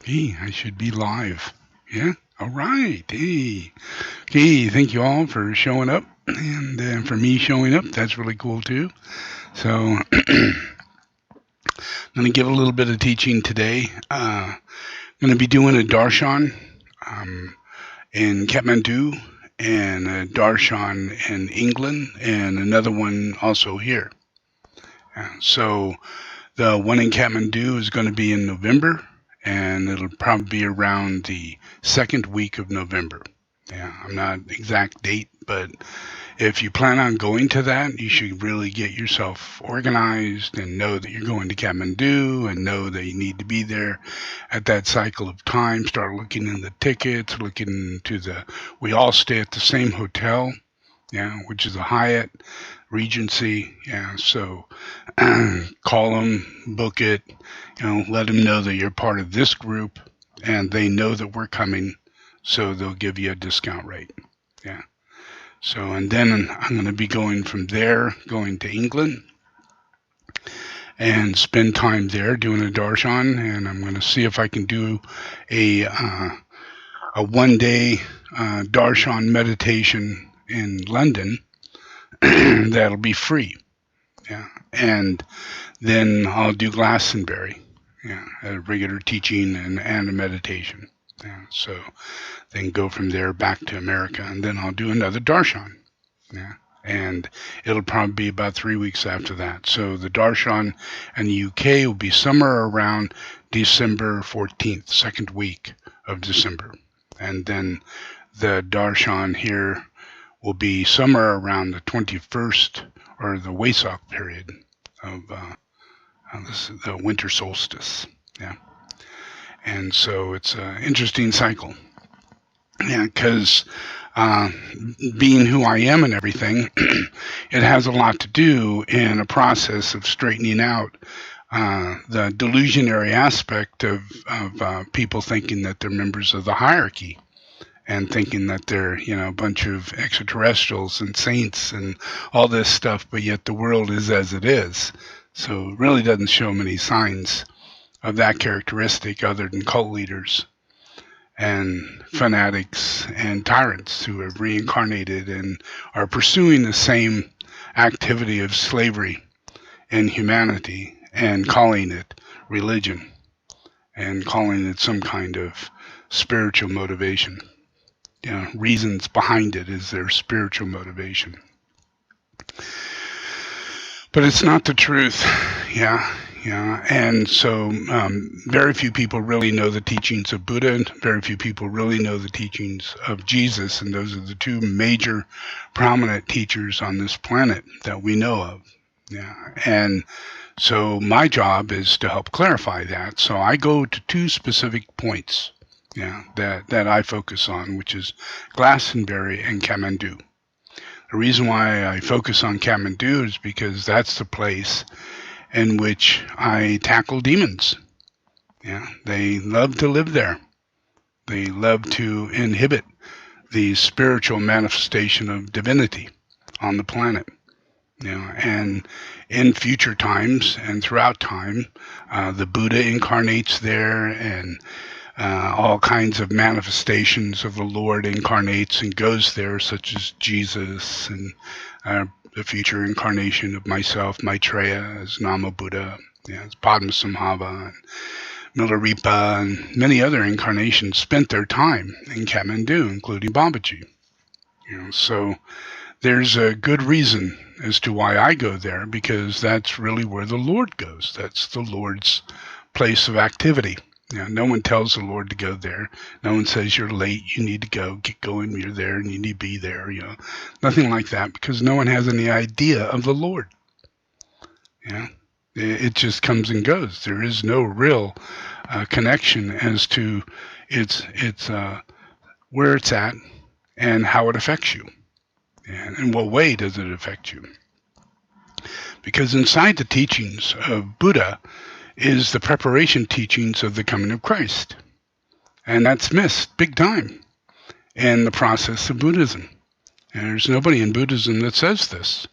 Hey, I should be live. Yeah? All right. Hey. Okay, thank you all for showing up. And for me showing up, that's really cool too. So I'm going to give a little bit of teaching today. I'm going to be doing a darshan in Kathmandu and a darshan in England and another one also here. So the one in Kathmandu is going to be in November, and it'll probably be around the second week of November. Yeah, I'm not exact date, but if you plan on going to that, you should really get yourself organized and know that you're going to Kathmandu and know that you need to be there at that cycle of time. Start looking in the tickets, looking to we all stay at the same hotel, yeah, which is a Hyatt Regency. Yeah, so call them, book it, let them know that you're part of this group and they know that we're coming, so they'll give you a discount rate. Yeah. So, and then I'm going to be going from there, going to England and spend time there doing a darshan, and I'm going to see if I can do a 1-day darshan meditation in London that'll be free. Yeah. And then I'll do Glastonbury, yeah, a regular teaching and a meditation. Yeah, so then go from there back to America, and then I'll do another darshan. Yeah, and it'll probably be about 3 weeks after that. So the darshan in the UK will be somewhere around December 14th, second week of December, and then the darshan here will be somewhere around the 21st or the Wesak period of the winter solstice. Yeah. And so it's an interesting cycle. Yeah, because being who I am and everything, it has a lot to do in a process of straightening out the delusionary aspect of people thinking that they're members of the hierarchy and thinking that they're, a bunch of extraterrestrials and saints and all this stuff, but yet the world is as it is. So it really doesn't show many signs of that characteristic other than cult leaders and fanatics and tyrants who have reincarnated and are pursuing the same activity of slavery and humanity and calling it religion and calling it some kind of spiritual motivation. Reasons behind it is their spiritual motivation. But it's not the truth. Yeah. And so very few people really know the teachings of Buddha, and very few people really know the teachings of Jesus, and those are the two major prominent teachers on this planet that we know of. Yeah. And so my job is to help clarify that. So I go to two specific points, that I focus on, which is Glastonbury and Kathmandu. The reason why I focus on Kathmandu is because that's the place in which I tackle demons. Yeah, they love to live there. They love to inhibit the spiritual manifestation of divinity on the planet. And in future times and throughout time, the Buddha incarnates there, and all kinds of manifestations of the Lord incarnates and goes there, such as Jesus and the future incarnation of myself, Maitreya, as Nama Buddha, as Padmasambhava, and Milarepa, and many other incarnations spent their time in Kathmandu, including Babaji. So there's a good reason as to why I go there, because that's really where the Lord goes. That's the Lord's place of activity. No one tells the Lord to go there. No one says you're late, you need to go, get going, you're there, and you need to be there. Nothing like that, because no one has any idea of the Lord. It just comes and goes. There is no real connection as to its where it's at and how it affects you, and in what way does it affect you. Because inside the teachings of Buddha is the preparation teachings of the coming of Christ. And that's missed big time in the process of Buddhism. And there's nobody in Buddhism that says this.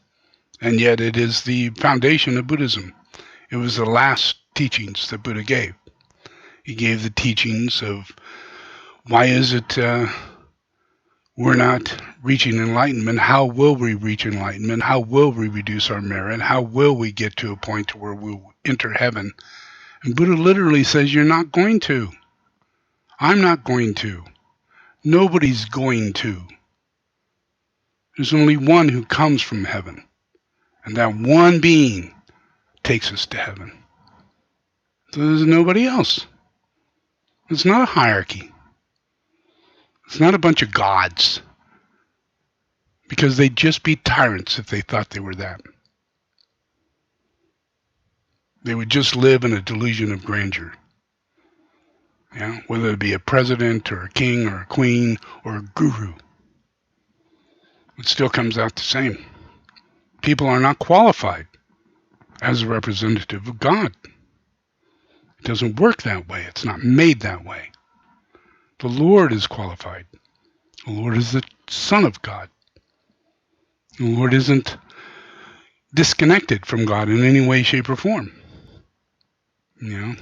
And yet it is the foundation of Buddhism. It was the last teachings that Buddha gave. He gave the teachings of why is it we're not reaching enlightenment. How will we reach enlightenment? How will we reduce our merit? How will we get to a point where we'll enter heaven? And Buddha literally says, you're not going to. I'm not going to. Nobody's going to. There's only one who comes from heaven. And that one being takes us to heaven. So there's nobody else. It's not a hierarchy. It's not a bunch of gods. Because they'd just be tyrants if they thought they were that. They would just live in a delusion of grandeur. Yeah, whether it be a president or a king or a queen or a guru. It still comes out the same. People are not qualified as a representative of God. It doesn't work that way. It's not made that way. The Lord is qualified. The Lord is the Son of God. The Lord isn't disconnected from God in any way, shape, or form. You know,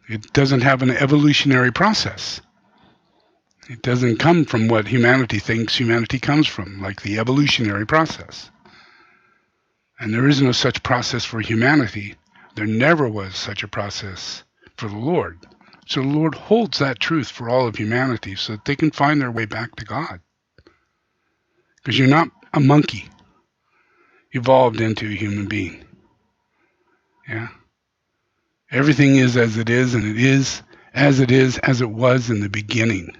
it doesn't have an evolutionary process. It doesn't come from what humanity thinks humanity comes from, like the evolutionary process. And there is no such process for humanity. There never was such a process for the Lord. So the Lord holds that truth for all of humanity so that they can find their way back to God. Because you're not a monkey evolved into a human being. Yeah. Everything is as it is, and it is as it was in the beginning.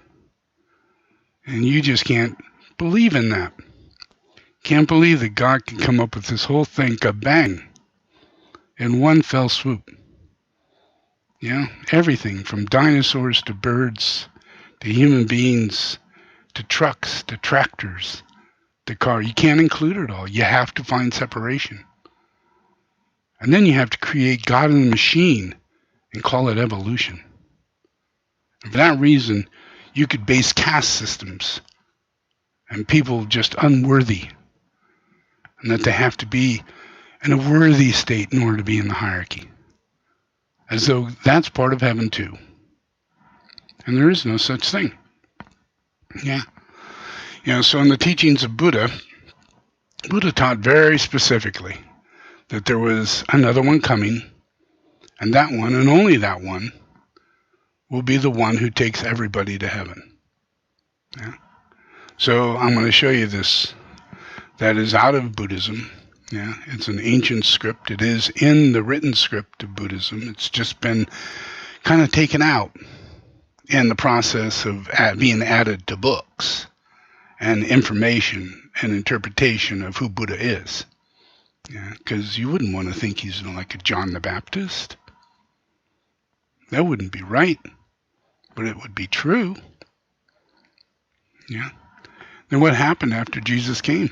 And you just can't believe in that. Can't believe that God can come up with this whole thing, kabang, in one fell swoop. Yeah, everything from dinosaurs to birds to human beings to trucks to tractors to cars. You can't include it all. You have to find separation. And then you have to create God in the machine and call it evolution. And for that reason, you could base caste systems and people just unworthy, and that they have to be in a worthy state in order to be in the hierarchy, as though that's part of heaven too. And there is no such thing. Yeah. So in the teachings of Buddha, Buddha taught very specifically that there was another one coming, and that one, and only that one, will be the one who takes everybody to heaven. Yeah. So I'm going to show you this. That is out of Buddhism. Yeah, it's an ancient script. It is in the written script of Buddhism. It's just been kind of taken out in the process of being added to books and information and interpretation of who Buddha is. Yeah, because you wouldn't want to think he's like a John the Baptist. That wouldn't be right, but it would be true. Yeah. Then what happened after Jesus came?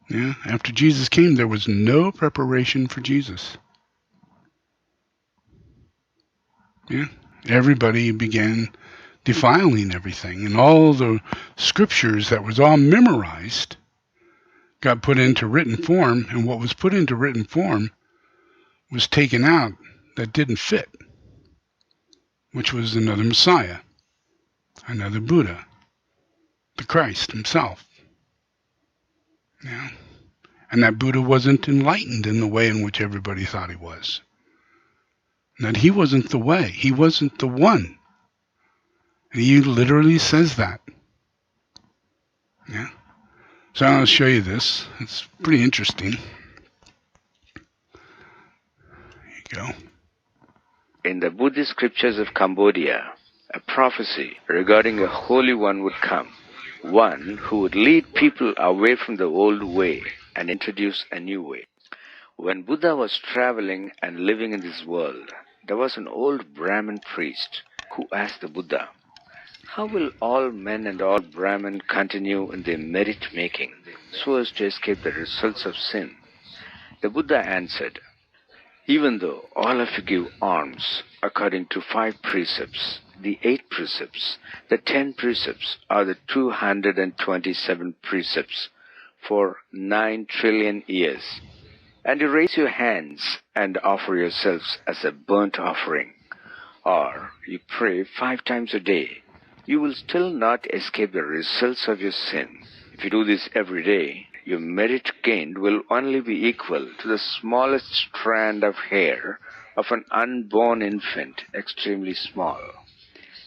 Yeah, after Jesus came, there was no preparation for Jesus. Yeah, everybody began defiling everything, and all the scriptures that was all memorized got put into written form, and what was put into written form was taken out that didn't fit, which was another Messiah, another Buddha, the Christ himself. Yeah. And that Buddha wasn't enlightened in the way in which everybody thought he was. That he wasn't the way. He wasn't the one. And he literally says that. Yeah. So I'll show you this. It's pretty interesting. There you go. In the Buddhist scriptures of Cambodia, a prophecy regarding a holy one would come, one who would lead people away from the old way and introduce a new way. When Buddha was traveling and living in this world, there was an old Brahmin priest who asked the Buddha, "How will all men and all Brahmin continue in their merit-making so as to escape the results of sin?" The Buddha answered, "Even though all of you give alms according to 5 precepts, the 8 precepts, the 10 precepts, or the 227 precepts for 9 trillion years, and you raise your hands and offer yourselves as a burnt offering, or you pray 5 times a day, you will still not escape the results of your sin. If you do this every day, your merit gained will only be equal to the smallest strand of hair of an unborn infant, extremely small.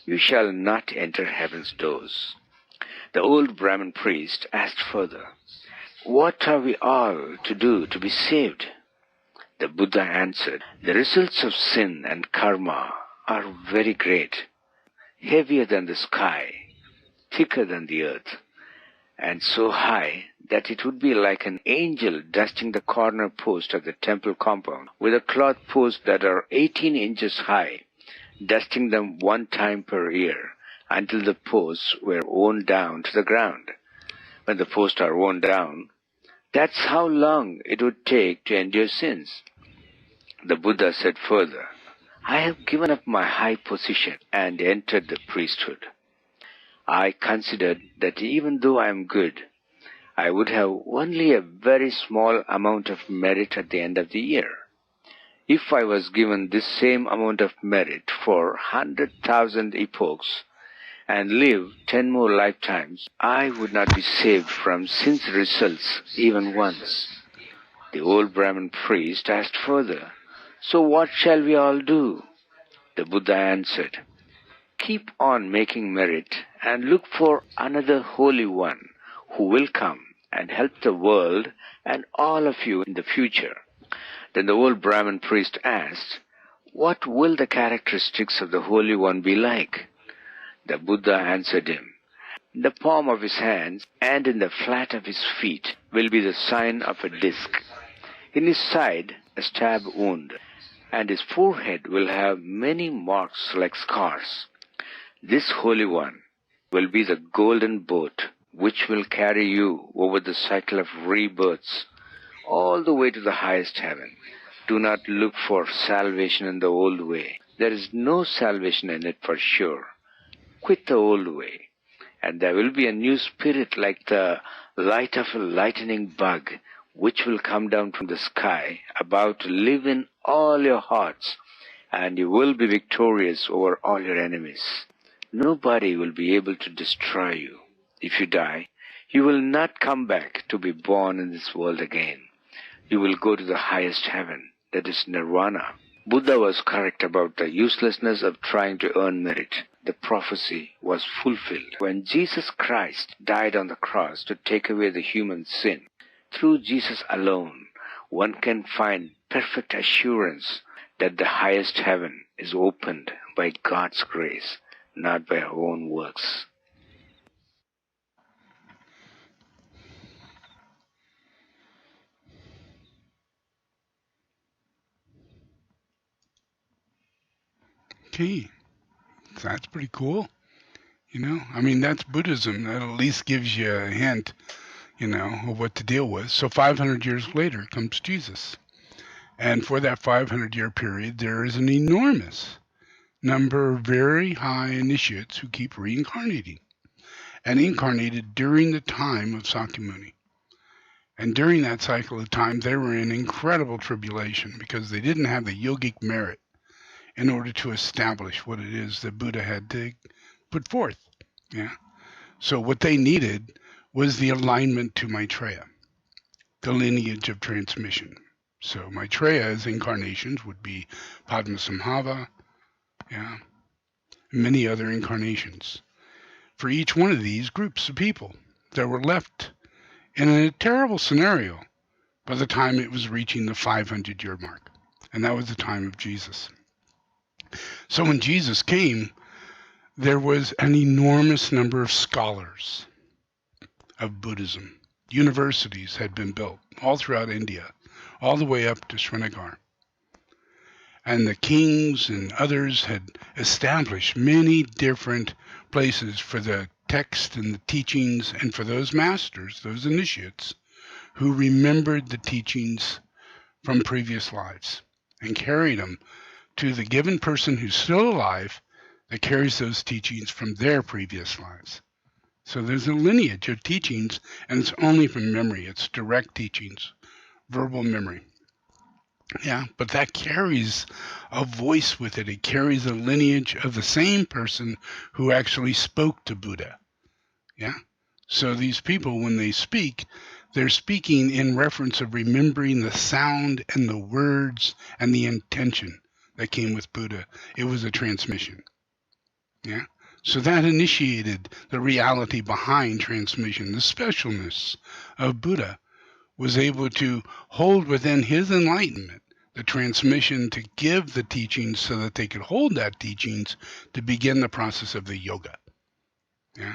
You shall not enter heaven's doors. The old Brahmin priest asked further, what are we all to do to be saved? The Buddha answered, the results of sin and karma are very great, heavier than the sky, thicker than the earth, and so high that it would be like an angel dusting the corner post of the temple compound with a cloth post that are 18 inches high, dusting them 1 time per year until the posts were worn down to the ground. When the posts are worn down, that's how long it would take to endure sins. The Buddha said further, I have given up my high position and entered the priesthood. I considered that even though I am good, I would have only a very small amount of merit at the end of the year. If I was given this same amount of merit for 100,000 epochs and live 10 more lifetimes, I would not be saved from sin's results even once. The old Brahmin priest asked further, so what shall we all do? The Buddha answered, keep on making merit and look for another Holy One who will come and help the world and all of you in the future. Then the old Brahmin priest asked, what will the characteristics of the Holy One be like? The Buddha answered him, in the palm of his hands and in the flat of his feet will be the sign of a disc. In his side a stab wound, and his forehead will have many marks like scars. This Holy One will be the golden boat which will carry you over the cycle of rebirths all the way to the highest heaven. Do not look for salvation in the old way. There is no salvation in it for sure. Quit the old way, and there will be a new spirit like the light of a lightning bug which will come down from the sky, about to live in all your hearts, and you will be victorious over all your enemies. Nobody will be able to destroy you. If you die, you will not come back to be born in this world again. You will go to the highest heaven, that is nirvana. Buddha was correct about the uselessness of trying to earn merit. The prophecy was fulfilled. When Jesus Christ died on the cross to take away the human sin, through Jesus alone, one can find perfect assurance that the highest heaven is opened by God's grace, not by our own works. Okay, that's pretty cool. I mean, that's Buddhism. That at least gives you a hint, of what to deal with. So 500 years later comes Jesus. And for that 500-year period, there is an enormous number of very high initiates who keep reincarnating and incarnated during the time of Sakyamuni. And during that cycle of time, they were in incredible tribulation because they didn't have the yogic merit in order to establish what it is that Buddha had to put forth. Yeah. So what they needed was the alignment to Maitreya, the lineage of transmission. So Maitreya's incarnations would be Padmasambhava, yeah, many other incarnations. For each one of these groups of people that were left in a terrible scenario by the time it was reaching the 500-year mark. And that was the time of Jesus. So when Jesus came, there was an enormous number of scholars of Buddhism. Universities had been built all throughout India, all the way up to Srinagar. And the kings and others had established many different places for the text and the teachings, and for those masters, those initiates, who remembered the teachings from previous lives and carried them to the given person who's still alive that carries those teachings from their previous lives. So there's a lineage of teachings, and it's only from memory. It's direct teachings, verbal memory. Yeah, but that carries a voice with it. It carries a lineage of the same person who actually spoke to Buddha. Yeah. So these people, when they speak, they're speaking in reference of remembering the sound and the words and the intention that came with Buddha. It was a transmission. Yeah. So that initiated the reality behind transmission. The specialness of Buddha was able to hold within his enlightenment the transmission to give the teachings so that they could hold that teachings to begin the process of the yoga. Yeah.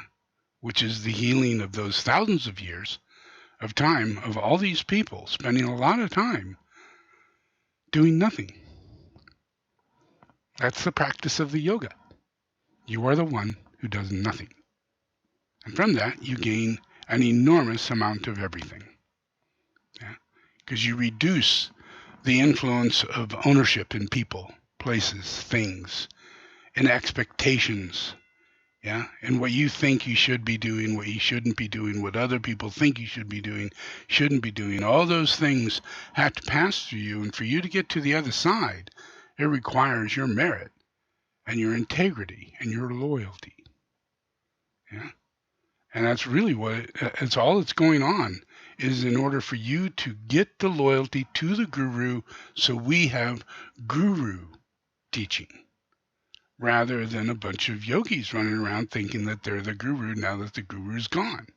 Which is the healing of those thousands of years of time of all these people spending a lot of time doing nothing. That's the practice of the yoga. You are the one who does nothing. And from that, you gain an enormous amount of everything. Yeah? Because you reduce the influence of ownership in people, places, things, and expectations. Yeah, and what you think you should be doing, what you shouldn't be doing, what other people think you should be doing, shouldn't be doing, all those things have to pass through you. And for you to get to the other side, it requires your merit and your integrity and your loyalty. Yeah, and that's really what it's all that's going on is in order for you to get the loyalty to the guru, so we have guru teaching, rather than a bunch of yogis running around thinking that they're the guru now that the guru's gone,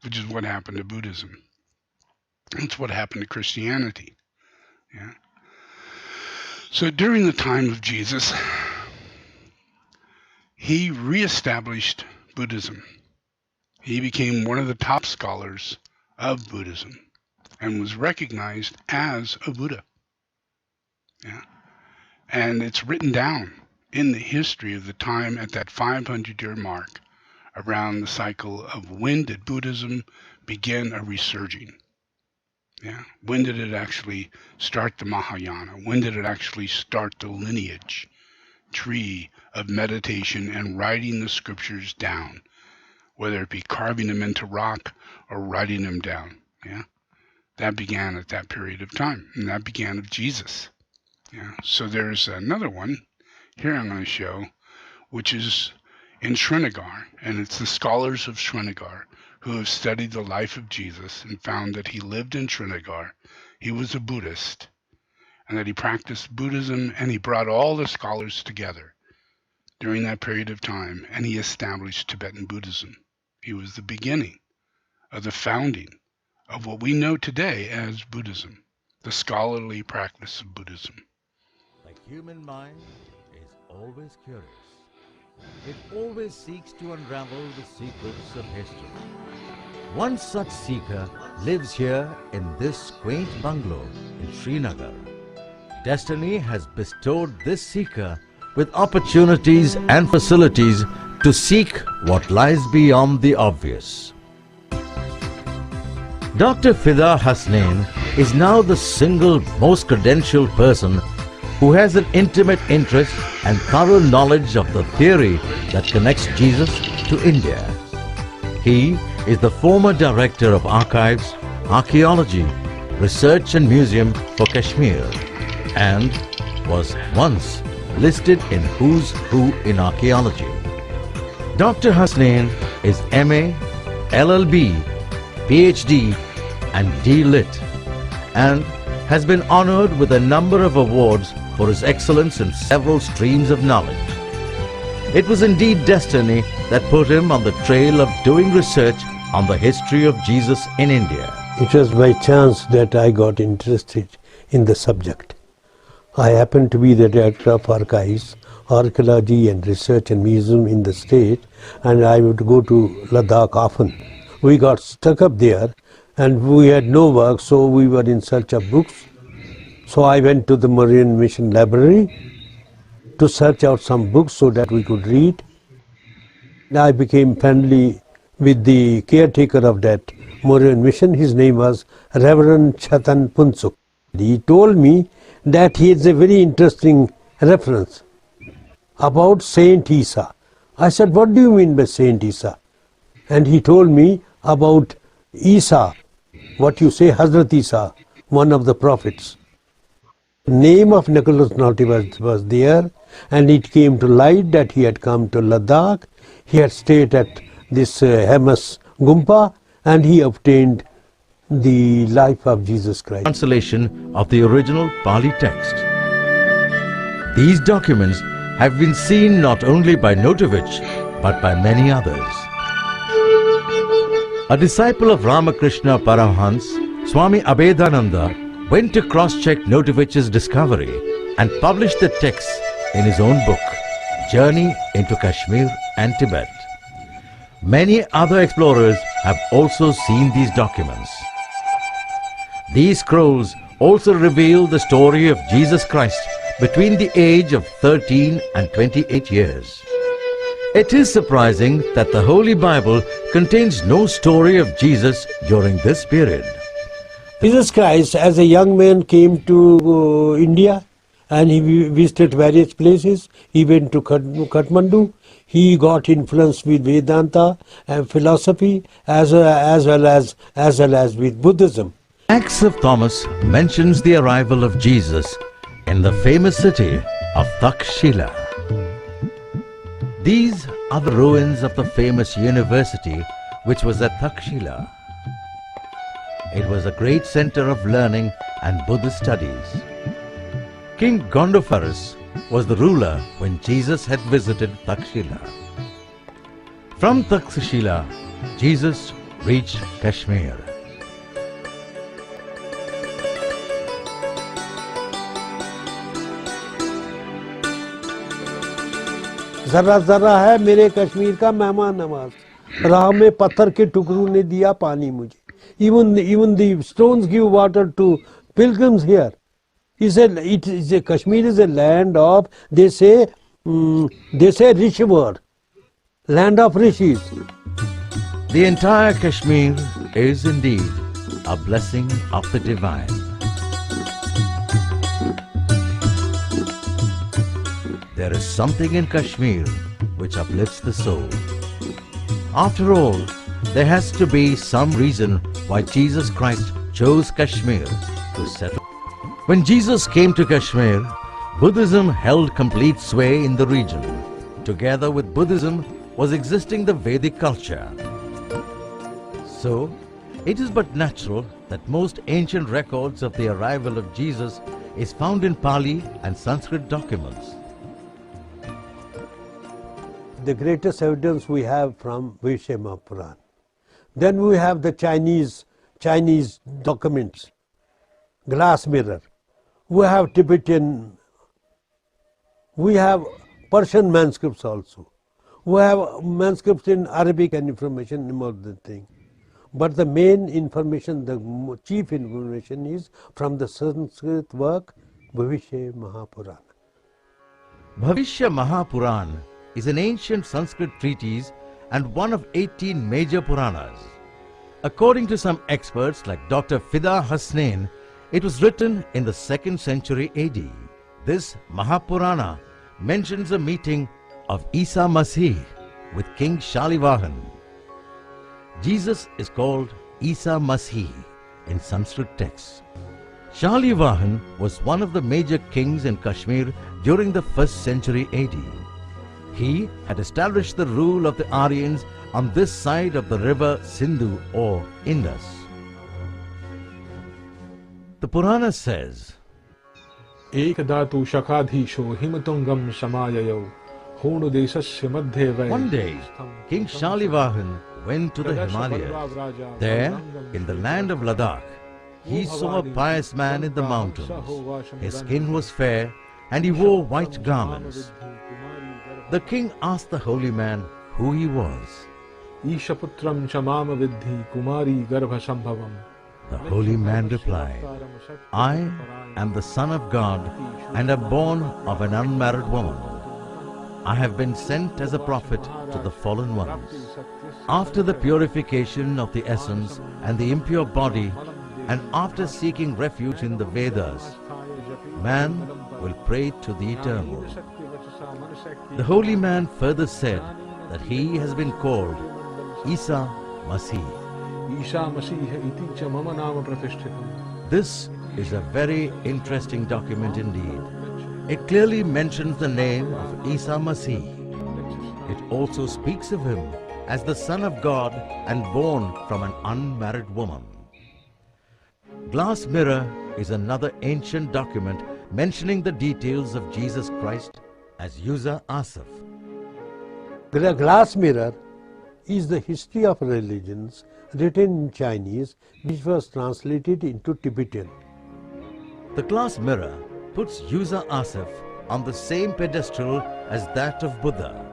which is what happened to Buddhism. That's what happened to Christianity. Yeah. So during the time of Jesus, he reestablished Buddhism. He became one of the top scholars of Buddhism and was recognized as a Buddha. Yeah. And it's written down in the history of the time at that 500-year mark around the cycle of when did Buddhism begin a resurging? Yeah. When did it actually start the Mahayana? When did it actually start the lineage tree of meditation and writing the scriptures down, whether it be carving them into rock or writing them down? Yeah. That began at that period of time, and that began with Jesus. Yeah. So there's another one here I'm going to show, which is in Srinagar, and it's the scholars of Srinagar who have studied the life of Jesus and found that he lived in Srinagar, he was a Buddhist, and that he practiced Buddhism, and he brought all the scholars together during that period of time, and he established Tibetan Buddhism. He was the beginning of the founding of what we know today as Buddhism, the scholarly practice of Buddhism. The human mind is always curious. It always seeks to unravel the secrets of history. One such seeker lives here in this quaint bungalow in Srinagar. Destiny has bestowed this seeker with opportunities and facilities to seek what lies beyond the obvious. Dr. Fida Hasnain is now the single most credentialed person who has an intimate interest and thorough knowledge of the theory that connects Jesus to India. He is the former Director of Archives, Archaeology, Research and Museum for Kashmir, and was once listed in Who's Who in Archaeology. Dr. Hasnain is MA, LLB, PhD and D.Lit, and has been honored with a number of awards for his excellence in several streams of knowledge. It was indeed destiny that put him on the trail of doing research on the history of Jesus in India. It was by chance that I got interested in the subject. I happened to be the Director of Archives, Archaeology and Research and Museum in the state, and I would go to Ladakh often. We got stuck up there and we had no work, so we were in search of books. So I went to the Mauryan Mission Library to search out some books so that we could read. I became friendly with the caretaker of that Mauryan Mission. His name was Reverend Chatan Punsuk. He told me that he has a very interesting reference about Saint Isa. I said, what do you mean by Saint Isa? And he told me about Isa, what you say, Hazrat Isa, one of the prophets. Name of Nicholas Naughty was there, and it came to light that he had come to Ladakh. He had stayed at this Hemas Gumpa, and he obtained the life of Jesus Christ. Translation of the original Pali text. These documents have been seen not only by Notovich but by many others. A disciple of Ramakrishna Paramhans, Swami Abhedananda, went to cross-check Notovich's discovery and published the text in his own book, Journey into Kashmir and Tibet. Many other explorers have also seen these documents. These scrolls also reveal the story of Jesus Christ between the age of 13 and 28 years. It is surprising that the Holy Bible contains no story of Jesus during this period. Jesus Christ, as a young man, came to India, and he visited various places. He went to Kathmandu. He got influence with Vedanta and philosophy, as well as with Buddhism. Acts of Thomas mentions the arrival of Jesus in the famous city of Takshila. These are the ruins of the famous university which was at Takshila. It was a great center of learning and Buddhist studies. King Gondophares was the ruler when Jesus had visited Takshila. From Takshila, Jesus reached Kashmir. जरा जरा है मेरे कश्मीर का मेहमान नवाज, राह में पत्थर के टुकड़ों ने दिया पानी मुझे. Even the stones give water to pilgrims here. He said Kashmir is a land of, they say Rishwar, land of rishis. The entire Kashmir is indeed a blessing of the divine. There is something in Kashmir which uplifts the soul. After all, there has to be some reason why Jesus Christ chose Kashmir to settle. When Jesus came to Kashmir, Buddhism held complete sway in the region. Together with Buddhism was existing the Vedic culture. So, it is but natural that most ancient records of the arrival of Jesus is found in Pali and Sanskrit documents. The greatest evidence we have from Vaishya Puran. Then we have the Chinese documents, glass mirror. We have Tibetan, we have Persian manuscripts also. We have manuscripts in Arabic and information about the thing. But the main information, the chief information is from the Sanskrit work, Bhavishya Mahapuran. Bhavishya Mahapuran is an ancient Sanskrit treatise and one of 18 major Puranas. According to some experts like Dr. Fida Hasnain, it was written in the 2nd century AD. This Mahapurana mentions a meeting of Isa Masih with King Shalivahan. Jesus is called Isa Masih in Sanskrit texts. Shalivahan was one of the major kings in Kashmir during the 1st century AD. He had established the rule of the Aryans on this side of the river Sindhu or Indus. The Purana says, Ekadatu Shakadhisho Himatungam Shamayayo Honu Desasya Madhya. One day, King Shalivahan went to the Himalayas. There, in the land of Ladakh, he saw a pious man in the mountains. His skin was fair and he wore white garments. The king asked the holy man who he was. Ishaputram Chamama Vidhi Kumari Garbha Sambhavam. The holy man replied, I am the son of God and am born of an unmarried woman. I have been sent as a prophet to the fallen ones. After the purification of the essence and the impure body, and after seeking refuge in the Vedas, man will pray to the Eternal. The holy man further said that he has been called Isa Masih. Isha Masih iti cha mama nama pratishthitam. This is a very interesting document indeed. It clearly mentions the name of Isa Masih. It also speaks of him as the Son of God and born from an unmarried woman. Glass mirror is another ancient document mentioning the details of Jesus Christ as User Asif. The glass mirror is the history of religions written in Chinese, which was translated into Tibetan. The glass mirror puts User Asif on the same pedestal as that of Buddha.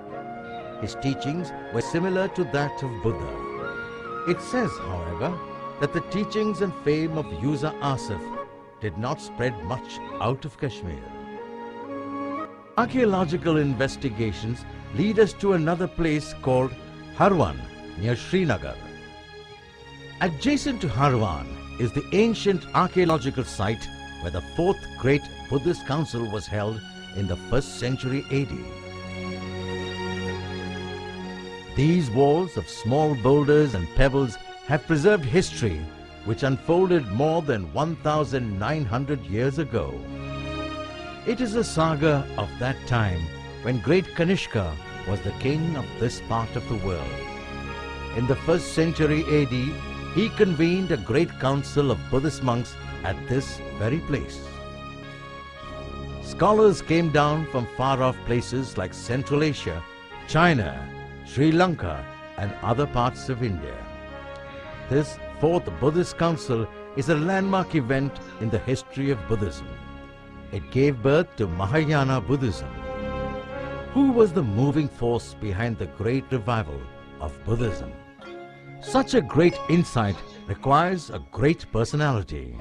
His teachings were similar to that of Buddha. It says, however, that the teachings and fame of User Asif did not spread much out of Kashmir. Archaeological investigations lead us to another place called Harwan near Srinagar. Adjacent to Harwan is the ancient archaeological site where the fourth great Buddhist council was held in the 1st century AD. These walls of small boulders and pebbles have preserved history which unfolded more than 1,900 years ago. It is a saga of that time when great Kanishka was the king of this part of the world. In the 1st century AD, he convened a great council of Buddhist monks at this very place. Scholars came down from far-off places like Central Asia, China, Sri Lanka and other parts of India. This fourth Buddhist council is a landmark event in the history of Buddhism. It gave birth to Mahayana Buddhism. Who was the moving force behind the great revival of Buddhism? Such a great insight requires a great personality.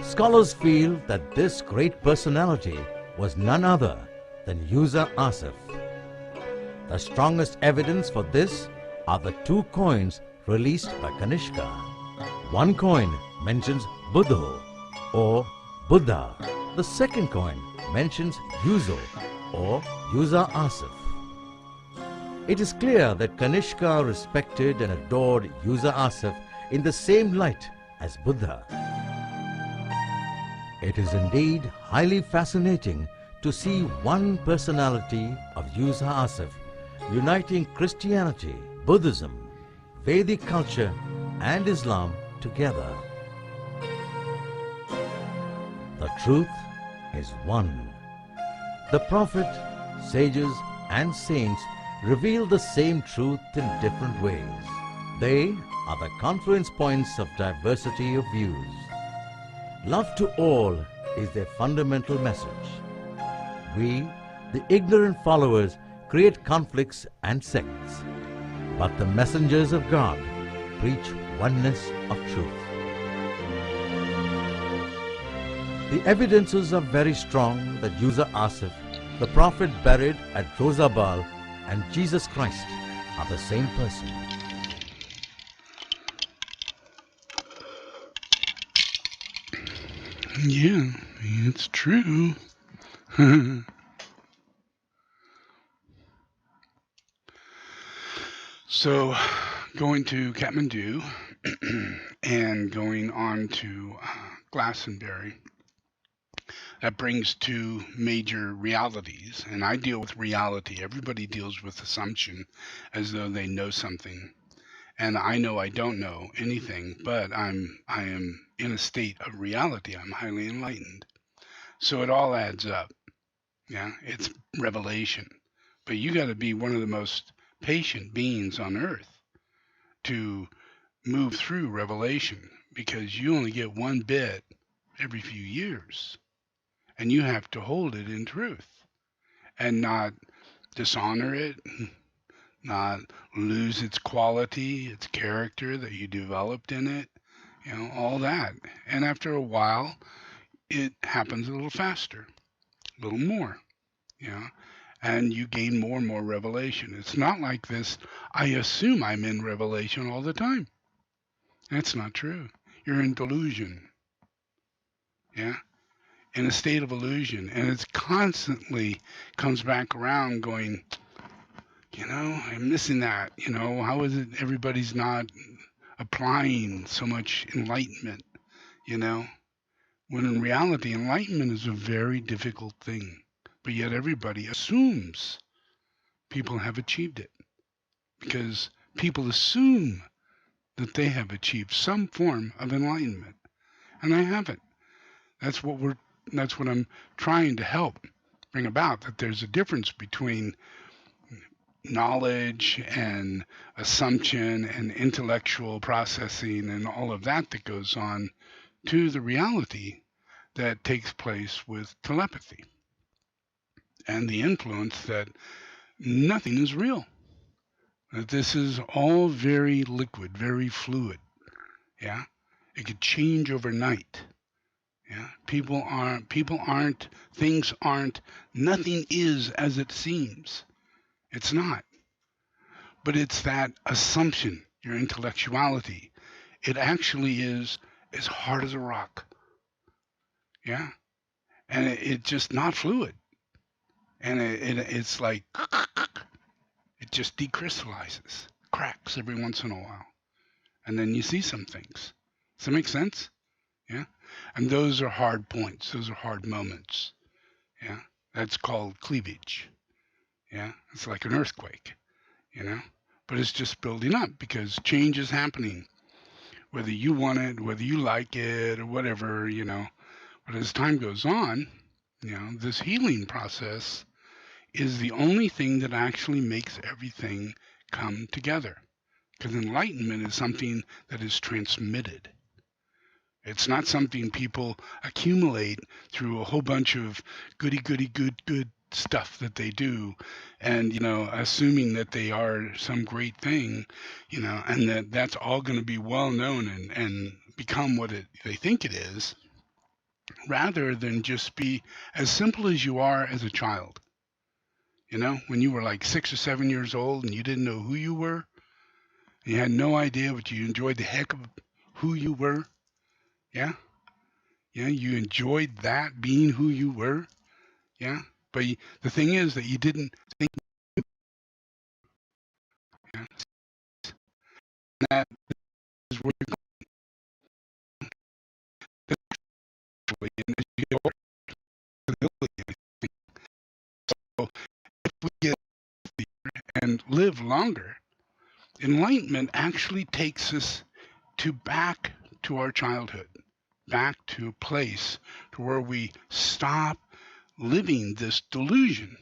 Scholars feel that this great personality was none other than User Asif. The strongest evidence for this are the 2 coins released by Kanishka. One coin mentions Buddho or Buddha. The second coin mentions Yuzo or User Asif. It is clear that Kanishka respected and adored User Asif in the same light as Buddha. It is indeed highly fascinating to see one personality of User Asif uniting Christianity, Buddhism, Vedic culture and Islam together. The truth is one. The prophet, sages and saints reveal the same truth in different ways. They are the confluence points of diversity of views. Love to all is their fundamental message. We, the ignorant followers, create conflicts and sects, but the messengers of God preach oneness of truth. The evidences are very strong that User Asif, the prophet buried at Rosabal, and Jesus Christ are the same person. Yeah, it's true. So, going to Kathmandu and going on to Glastonbury, that brings 2 major realities, and I deal with reality. Everybody deals with assumption as though they know something, and I know I don't know anything, but I am in a state of reality. I'm highly enlightened, so it all adds up. Yeah, it's revelation, but you got to be one of the most patient beings on earth to move through revelation, because you only get 1 bit every few years. And you have to hold it in truth and not dishonor it, not lose its quality, its character that you developed in it, all that. And after a while, it happens a little faster, a little more, and you gain more and more revelation. It's not like this, I assume I'm in revelation all the time. That's not true. You're in delusion. Yeah. In a state of illusion, and it's constantly comes back around going, I'm missing that. How is it everybody's not applying so much enlightenment, when in reality, enlightenment is a very difficult thing. But yet everybody assumes people have achieved it, because people assume that they have achieved some form of enlightenment, and I haven't. That's what I'm trying to help bring about, that there's a difference between knowledge and assumption and intellectual processing and all of that goes on to the reality that takes place with telepathy and the influence that nothing is real. That this is all very liquid, very fluid. Yeah. It could change overnight. Yeah. Things aren't, nothing is as it seems. It's not. But it's that assumption, your intellectuality. It actually is as hard as a rock. Yeah. And it's just not fluid. And it's like, it just decrystallizes, cracks every once in a while. And then you see some things. Does that make sense? Yeah. And those are hard points. Those are hard moments. Yeah. That's called cleavage. Yeah. It's like an earthquake, but it's just building up because change is happening, whether you want it, whether you like it or whatever, But as time goes on, this healing process is the only thing that actually makes everything come together. Because enlightenment is something that is transmitted. It's not something people accumulate through a whole bunch of good stuff that they do and, assuming that they are some great thing, and that's all going to be well known and become what they think it is, rather than just be as simple as you are as a child. When you were like 6 or 7 years old and you didn't know who you were, you had no idea, but you enjoyed the heck of who you were. Yeah. Yeah. You enjoyed that being who you were. Yeah. But the thing is that you didn't think that is where you're going. And as you get older, so if we get and live longer, enlightenment actually takes us back to our childhood, back to a place to where we stop living this delusion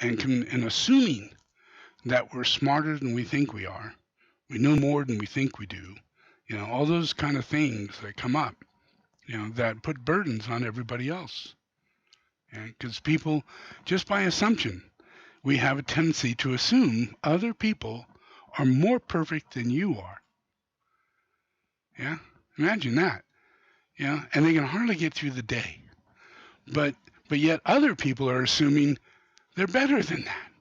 and assuming that we're smarter than we think we are. We know more than we think we do. All those kind of things that come up, that put burdens on everybody else. Because people, just by assumption, we have a tendency to assume other people are more perfect than you are. Yeah, imagine that. And they can hardly get through the day. But yet other people are assuming they're better than that.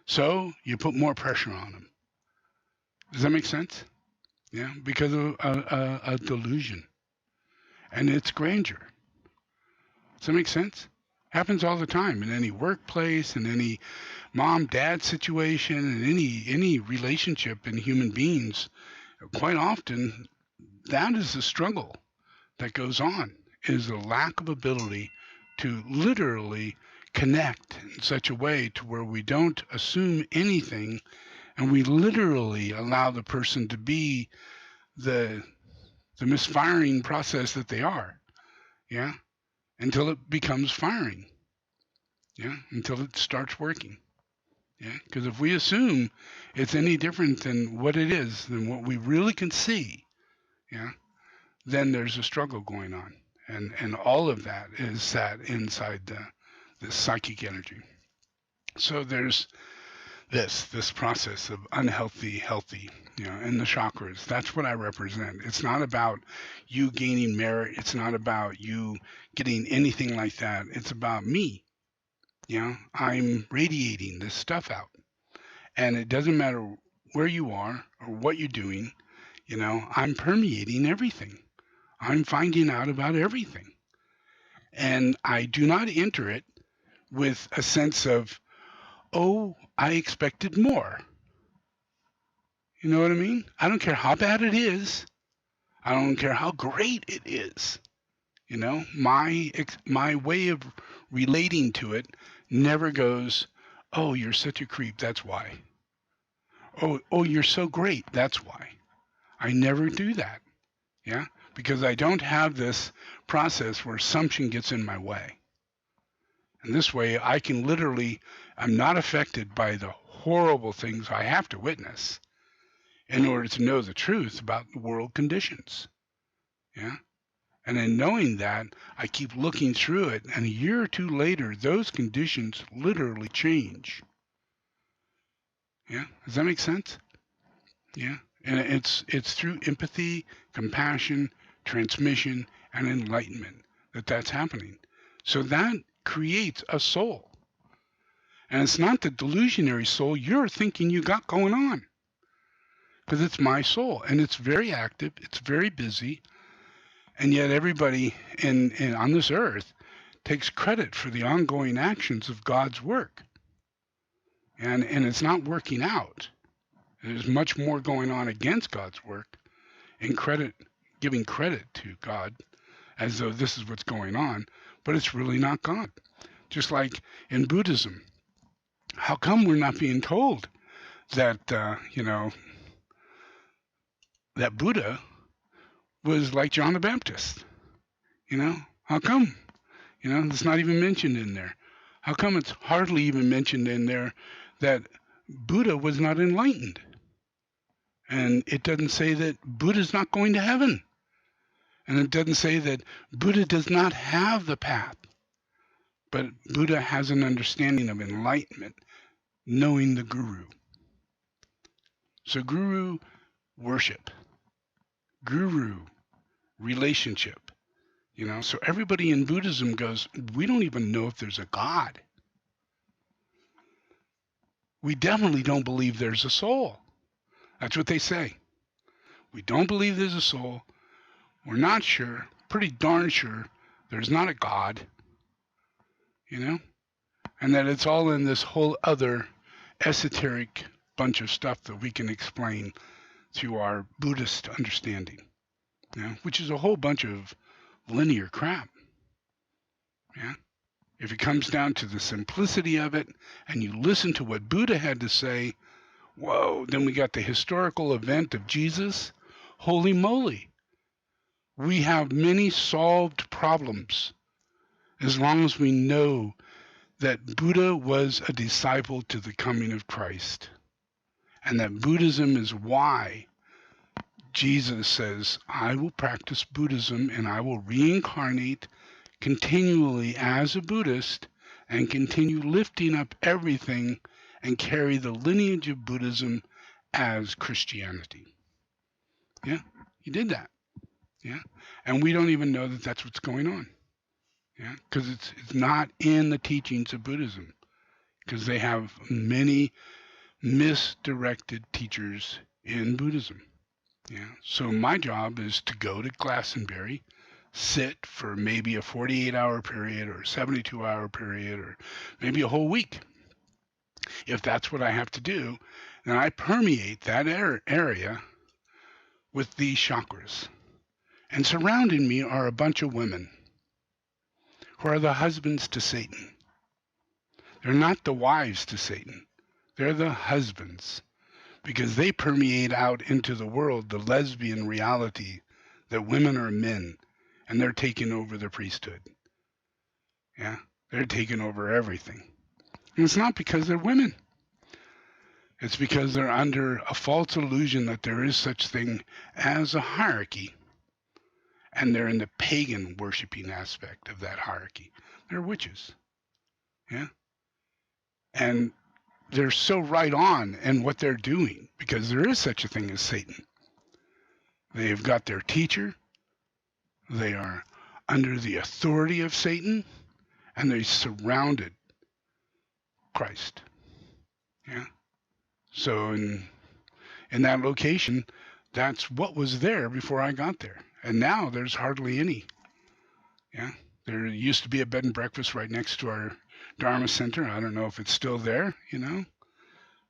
So you put more pressure on them. Does that make sense? Yeah, because of a delusion and its grandeur. Does that make sense? Happens all the time in any workplace, in any mom-dad situation, in any relationship in human beings. Quite often, that is the struggle that goes on, is a lack of ability to literally connect in such a way to where we don't assume anything and we literally allow the person to be the misfiring process that they are, yeah, until it becomes firing, yeah, until it starts working, yeah, because if we assume it's any different than what it is, than what we really can see, yeah, then there's a struggle going on, and all of that is sat inside the psychic energy. So there's this process of unhealthy, healthy, in the chakras. That's what I represent. It's not about you gaining merit. It's not about you getting anything like that. It's about me. I'm radiating this stuff out. And it doesn't matter where you are or what you're doing, I'm permeating everything. I'm finding out about everything. And I do not enter it with a sense of, oh, I expected more. You know what I mean? I don't care how bad it is. I don't care how great it is. You know, my way of relating to it never goes, oh, you're such a creep, that's why. Oh, you're so great, that's why. I never do that. Yeah, because I don't have this process where assumption gets in my way. And this way I can literally, I'm not affected by the horrible things I have to witness in order to know the truth about the world conditions. Yeah. And in knowing that, I keep looking through it, and a year or two later, those conditions literally change. Yeah. Does that make sense? Yeah. And it's through empathy, compassion, transmission, and enlightenment that's happening. So that creates a soul. And it's not the delusionary soul you're thinking you got going on. Because it's my soul, and it's very active, it's very busy, and yet everybody on this earth takes credit for the ongoing actions of God's work. And it's not working out. There's much more going on against God's work, and giving credit to God as though this is what's going on, but it's really not God. Just like in Buddhism, how come we're not being told that, that Buddha was like John the Baptist? How come? It's not even mentioned in there. How come it's hardly even mentioned in there that Buddha was not enlightened? And it doesn't say that Buddha's not going to heaven. And it doesn't say that Buddha does not have the path. But Buddha has an understanding of enlightenment, knowing the guru. So guru worship, guru relationship. So everybody in Buddhism goes, we don't even know if there's a God. We definitely don't believe there's a soul. That's what they say. We don't believe there's a soul. We're not sure, pretty darn sure, there's not a God, and that it's all in this whole other esoteric bunch of stuff that we can explain through our Buddhist understanding, which is a whole bunch of linear crap. Yeah. If it comes down to the simplicity of it, and you listen to what Buddha had to say, whoa, then we got the historical event of Jesus. Holy moly. We have many solved problems as long as we know that Buddha was a disciple to the coming of Christ, and that Buddhism is why Jesus says, I will practice Buddhism and I will reincarnate continually as a Buddhist and continue lifting up everything and carry the lineage of Buddhism as Christianity. Yeah, he did that. Yeah, and we don't even know that that's what's going on. Yeah, because it's not in the teachings of Buddhism, because they have many misdirected teachers in Buddhism. Yeah, so my job is to go to Glastonbury, sit for maybe a 48-hour period or 72-hour period or maybe a whole week. If that's what I have to do, then I permeate that area with these chakras. And surrounding me are a bunch of women who are the husbands to Satan. They're not the wives to Satan. They're the husbands, because they permeate out into the world the lesbian reality that women are men, and they're taking over the priesthood. Yeah, they're taking over everything. And it's not because they're women. It's because they're under a false illusion that there is such thing as a hierarchy. And they're in the pagan worshiping aspect of that hierarchy. They're witches. Yeah. And they're so right on in what they're doing, because there is such a thing as Satan. They've got their teacher. They are under the authority of Satan, and they surrounded Christ. Yeah. So in that location, that's what was there before I got there. And now there's hardly any. Yeah. There used to be a bed and breakfast right next to our Dharma center. I don't know if it's still there,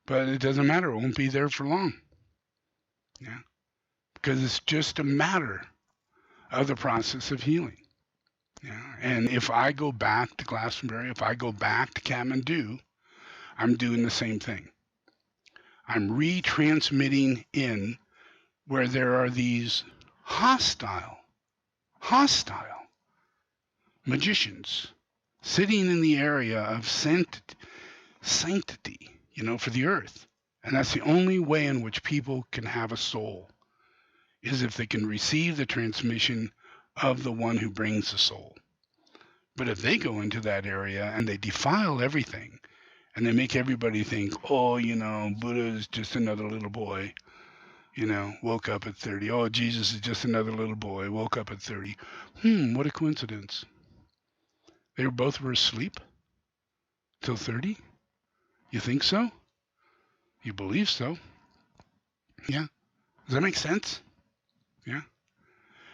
but it doesn't matter. It won't be there for long. Yeah. Because it's just a matter of the process of healing. Yeah. And if I go back to Glastonbury, if I go back to Kathmandu, I'm doing the same thing. I'm retransmitting in where there are these hostile magicians sitting in the area of sanctity, for the earth. And that's the only way in which people can have a soul, is if they can receive the transmission of the one who brings the soul. But if they go into that area and they defile everything, and they make everybody think, oh, Buddha is just another little boy, woke up at 30. Oh, Jesus is just another little boy, woke up at 30. What a coincidence. They both were asleep till 30? You think so? You believe so? Yeah. Does that make sense? Yeah.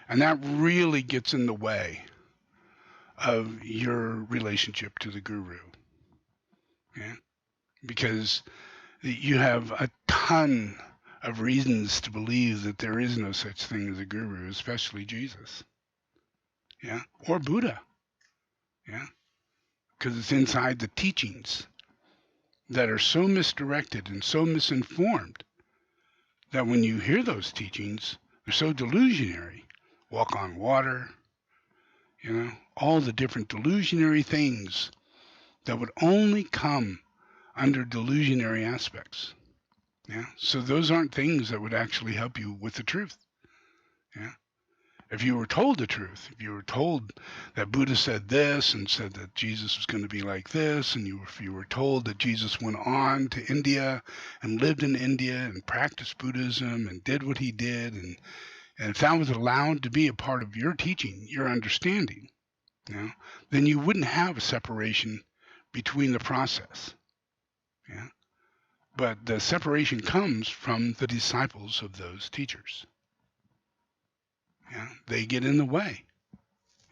And that really gets in the way of your relationship to the guru. Yeah. Because you have a ton of reasons to believe that there is no such thing as a guru, especially Jesus. Yeah. Or Buddha. Yeah. Because it's inside the teachings that are so misdirected and so misinformed that when you hear those teachings, they're so delusionary. Walk on water, all the different delusionary things that would only come under delusionary aspects. Yeah. So those aren't things that would actually help you with the truth. Yeah. If you were told the truth, if you were told that Buddha said this and said that Jesus was going to be like this, and if you were told that Jesus went on to India and lived in India and practiced Buddhism and did what he did, and if that was allowed to be a part of your teaching, your understanding, then you wouldn't have a separation between the process. Yeah. But the separation comes from the disciples of those teachers. Yeah. They get in the way.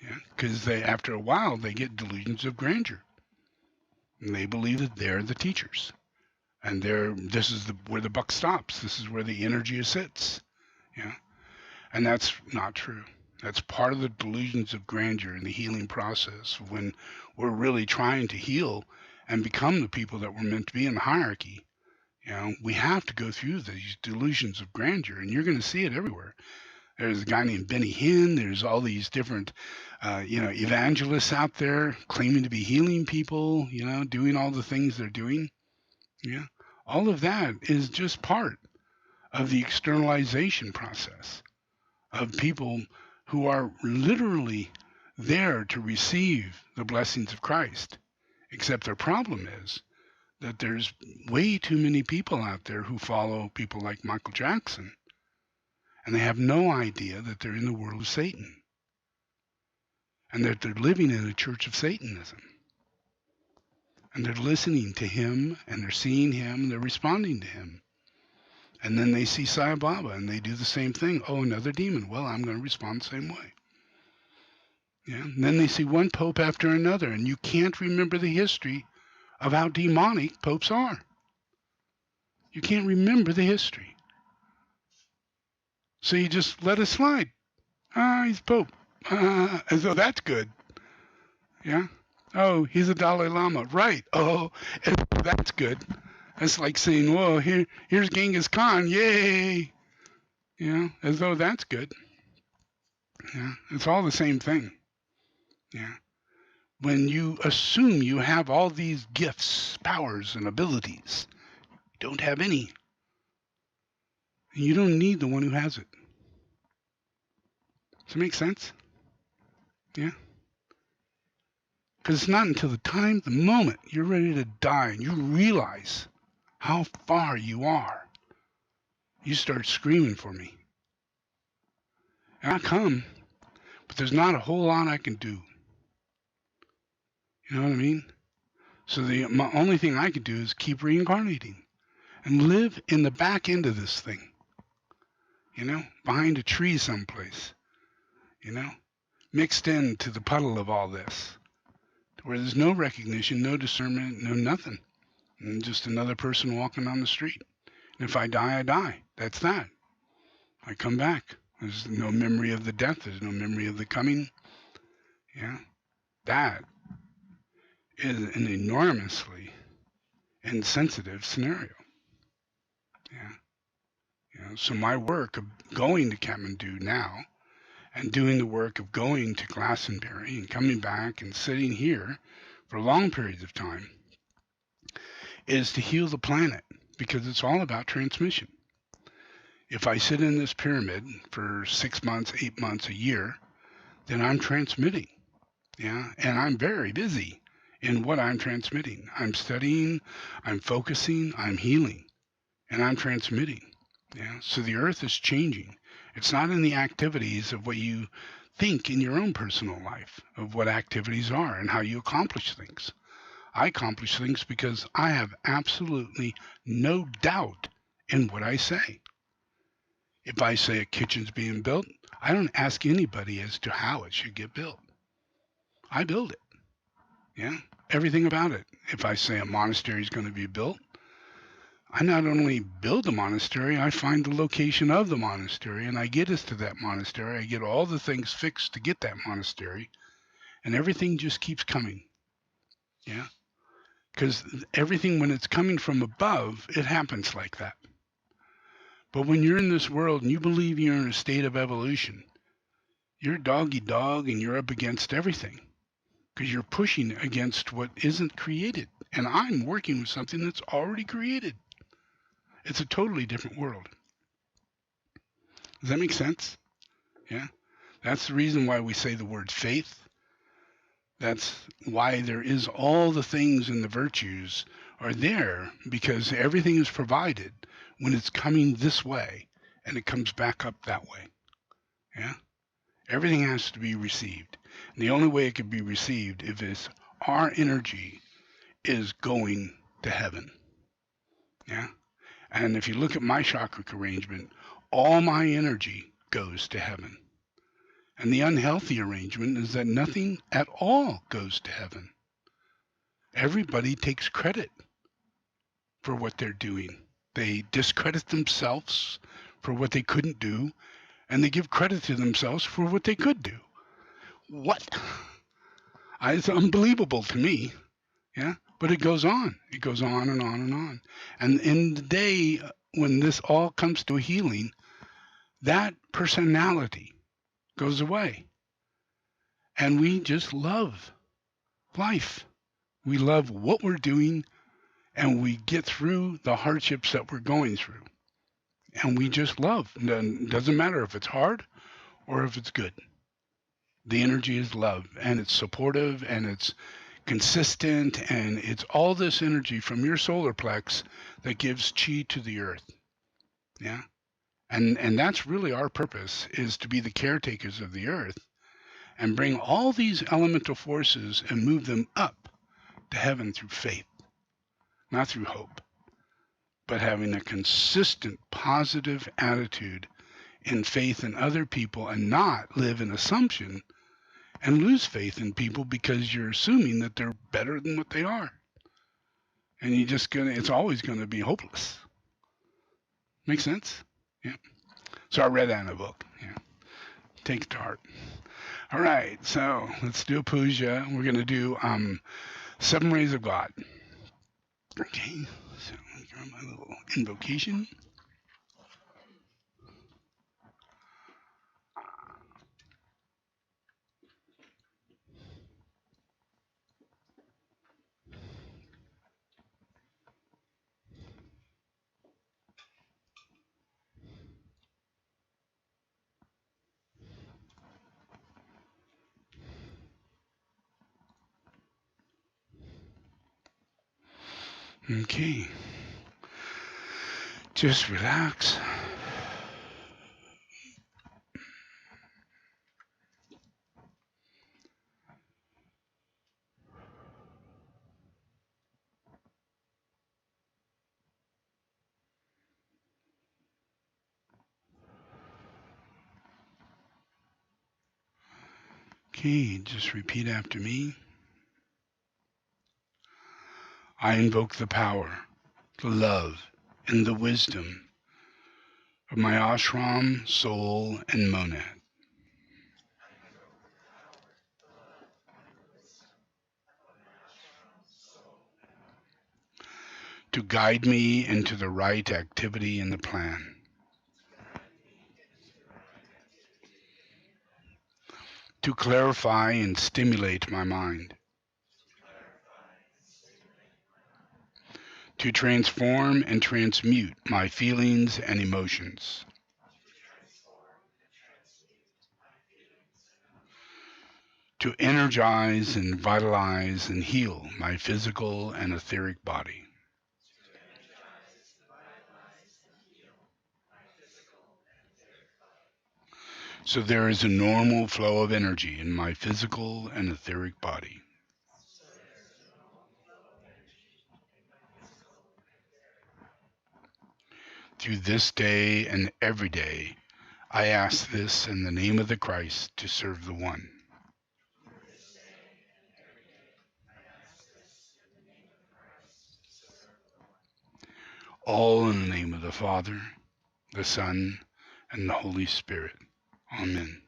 Yeah. Because after a while, they get delusions of grandeur. And they believe that they're the teachers. And this is where the buck stops. This is where the energy sits. Yeah. And that's not true. That's part of the delusions of grandeur in the healing process, when we're really trying to heal and become the people that we're meant to be in the hierarchy. We have to go through these delusions of grandeur, and you're going to see it everywhere. There's a guy named Benny Hinn. There's all these different, evangelists out there claiming to be healing people, doing all the things they're doing. Yeah. All of that is just part of the externalization process of people who are literally there to receive the blessings of Christ. Except their problem is that there's way too many people out there who follow people like Michael Jackson, and they have no idea that they're in the world of Satan, and that they're living in a church of Satanism. And they're listening to him, and they're seeing him, and they're responding to him. And then they see Sai Baba, and they do the same thing. Oh, another demon. Well, I'm going to respond the same way. Yeah. And then they see one pope after another, and you can't remember the history of how demonic popes are. You can't remember the history. So you just let it slide. He's Pope. As though that's good. Yeah. Oh, he's a Dalai Lama. Right. Oh, as though that's good. That's like saying, whoa, here's Genghis Khan. Yay. As though that's good. Yeah. It's all the same thing. Yeah. When you assume you have all these gifts, powers, and abilities, you don't have any. And you don't need the one who has it. Does it make sense? Yeah. Because it's not until the moment you're ready to die and you realize how far you are, you start screaming for me. And I come, but there's not a whole lot I can do. You know what I mean? So my only thing I can do is keep reincarnating and live in the back end of this thing. Behind a tree someplace. Mixed into the puddle of all this, where there's no recognition, no discernment, no nothing. And just another person walking on the street. And if I die, I die. That's that. I come back. There's no memory of the death. There's no memory of the coming. Yeah, that is an enormously insensitive scenario. Yeah, so my work of going to Kathmandu now and doing the work of going to Glastonbury and coming back and sitting here for long periods of time is to heal the planet, because it's all about transmission. If I sit in this pyramid for 6 months, 8 months, a year, then I'm transmitting. Yeah, and I'm very busy in what I'm transmitting. I'm studying, I'm focusing, I'm healing, and I'm transmitting. Yeah, so the earth is changing. It's not in the activities of what you think in your own personal life, of what activities are and how you accomplish things. I accomplish things because I have absolutely no doubt in what I say. If I say a kitchen's being built, I don't ask anybody as to how it should get built. I build it. Yeah, everything about it. If I say a monastery is going to be built, I not only build the monastery, I find the location of the monastery and I get us to that monastery. I get all the things fixed to get that monastery, and everything just keeps coming. Yeah, because everything, when it's coming from above, it happens like that. But when you're in this world and you believe you're in a state of evolution, you're dog eat dog and you're up against everything, because you're pushing against what isn't created. And I'm working with something that's already created. It's a totally different world. Does that make sense? Yeah. That's the reason why we say the word faith. That's why there is all the things and the virtues are there, because everything is provided when it's coming this way and it comes back up that way. Yeah. Everything has to be received. And the only way it can be received if it's our energy is going to heaven. Yeah. And if you look at my chakra arrangement, all my energy goes to heaven. And the unhealthy arrangement is that nothing at all goes to heaven. Everybody takes credit for what they're doing. They discredit themselves for what they couldn't do, and they give credit to themselves for what they could do. What? It's unbelievable to me. Yeah, but it goes on. It goes on and on and on. And in the day when this all comes to a healing, that personality goes away. And we just love life. We love what we're doing, and we get through the hardships that we're going through. And we just love. It doesn't matter if it's hard or if it's good. The energy is love, and it's supportive, and it's consistent, and it's all this energy from your solar plex that gives chi to the earth. Yeah. And that's really our purpose, is to be the caretakers of the earth and bring all these elemental forces and move them up to heaven through faith, not through hope, but having a consistent positive attitude in faith in other people, and not live in assumption and lose faith in people because you're assuming that they're better than what they are. And it's always gonna be hopeless. Make sense? Yeah. So I read that in a book. Yeah. Take it to heart. All right, so let's do a puja. We're gonna do 7 rays of God. Okay, so let me grab my little invocation. Okay, just relax. Okay, just repeat after me. I invoke the power, the love, and the wisdom of my ashram, soul, and monad. to guide me into the right activity in the plan, to clarify and stimulate my mind, to transform and transmute my feelings and emotions, to energize and vitalize and heal my physical and etheric body. So there is a normal flow of energy in my physical and etheric body. Through this day and every day, I ask this in the name of the Christ to serve the One. All in the name of the Father, the Son, and the Holy Spirit. Amen.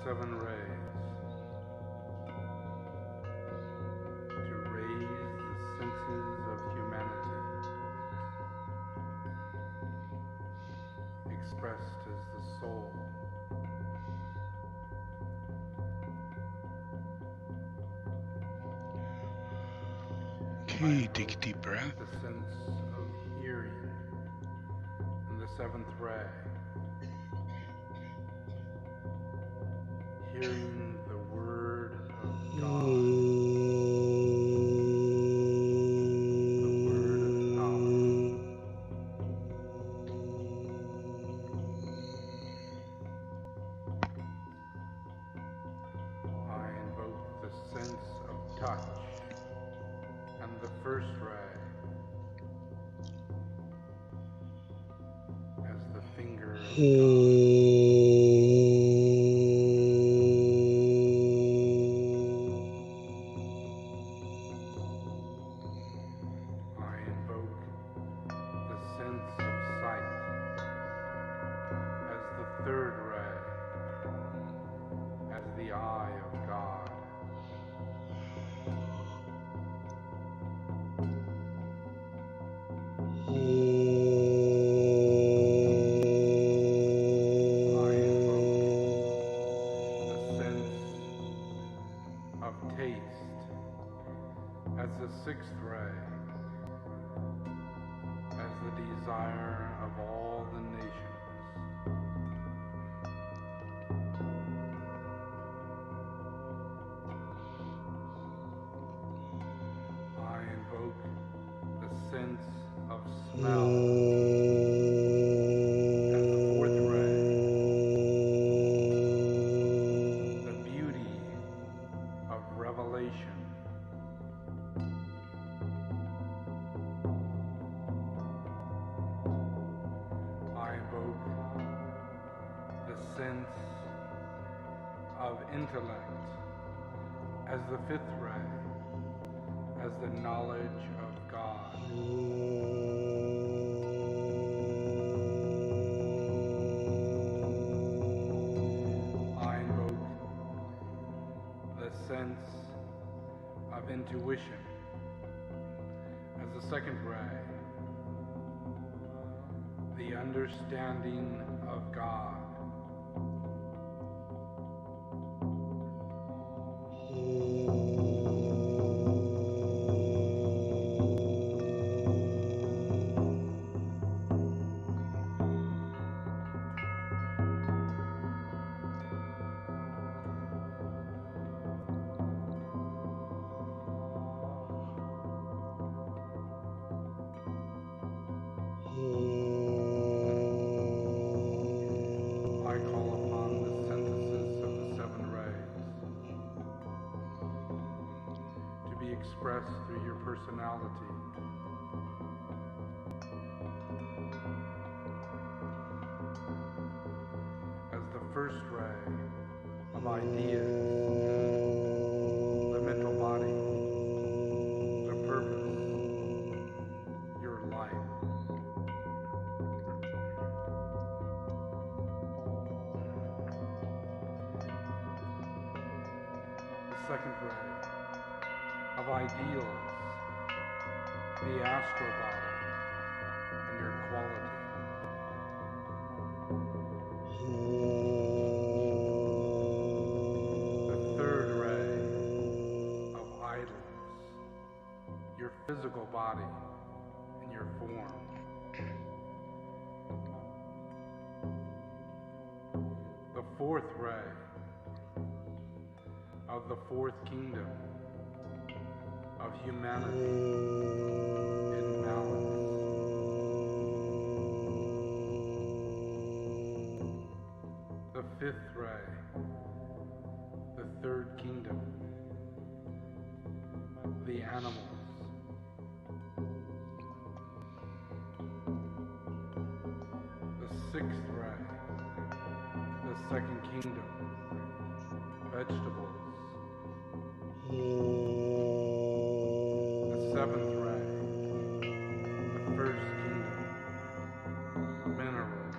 Seven rays to raise the senses of humanity, expressed as the soul. Okay, take a deep breath. The sense of hearing in the seventh ray. Hearing the word of God, the word of knowledge. I invoke the sense of touch and the first ray as the finger of sixth ray as the desire of all the nations. I invoke the sense of smell as the fourth ray, the beauty of revelation. Sense of intellect as the fifth ray, as the knowledge of God. I invoke the sense of intuition as the second ray, understanding of God. I call upon the synthesis of the seven rays to be expressed through your personality. As the first ray of ideas, the mental body, the purpose, your life. The second ray of ideals, the astral body, and your quality. The third ray of idols, your physical body and your form. The fourth ray of the fourth kingdom of humanity in balance. The fifth ray, the third kingdom, the animals. The sixth ray, the second kingdom, vegetables. The seventh ray, the first kingdom, minerals.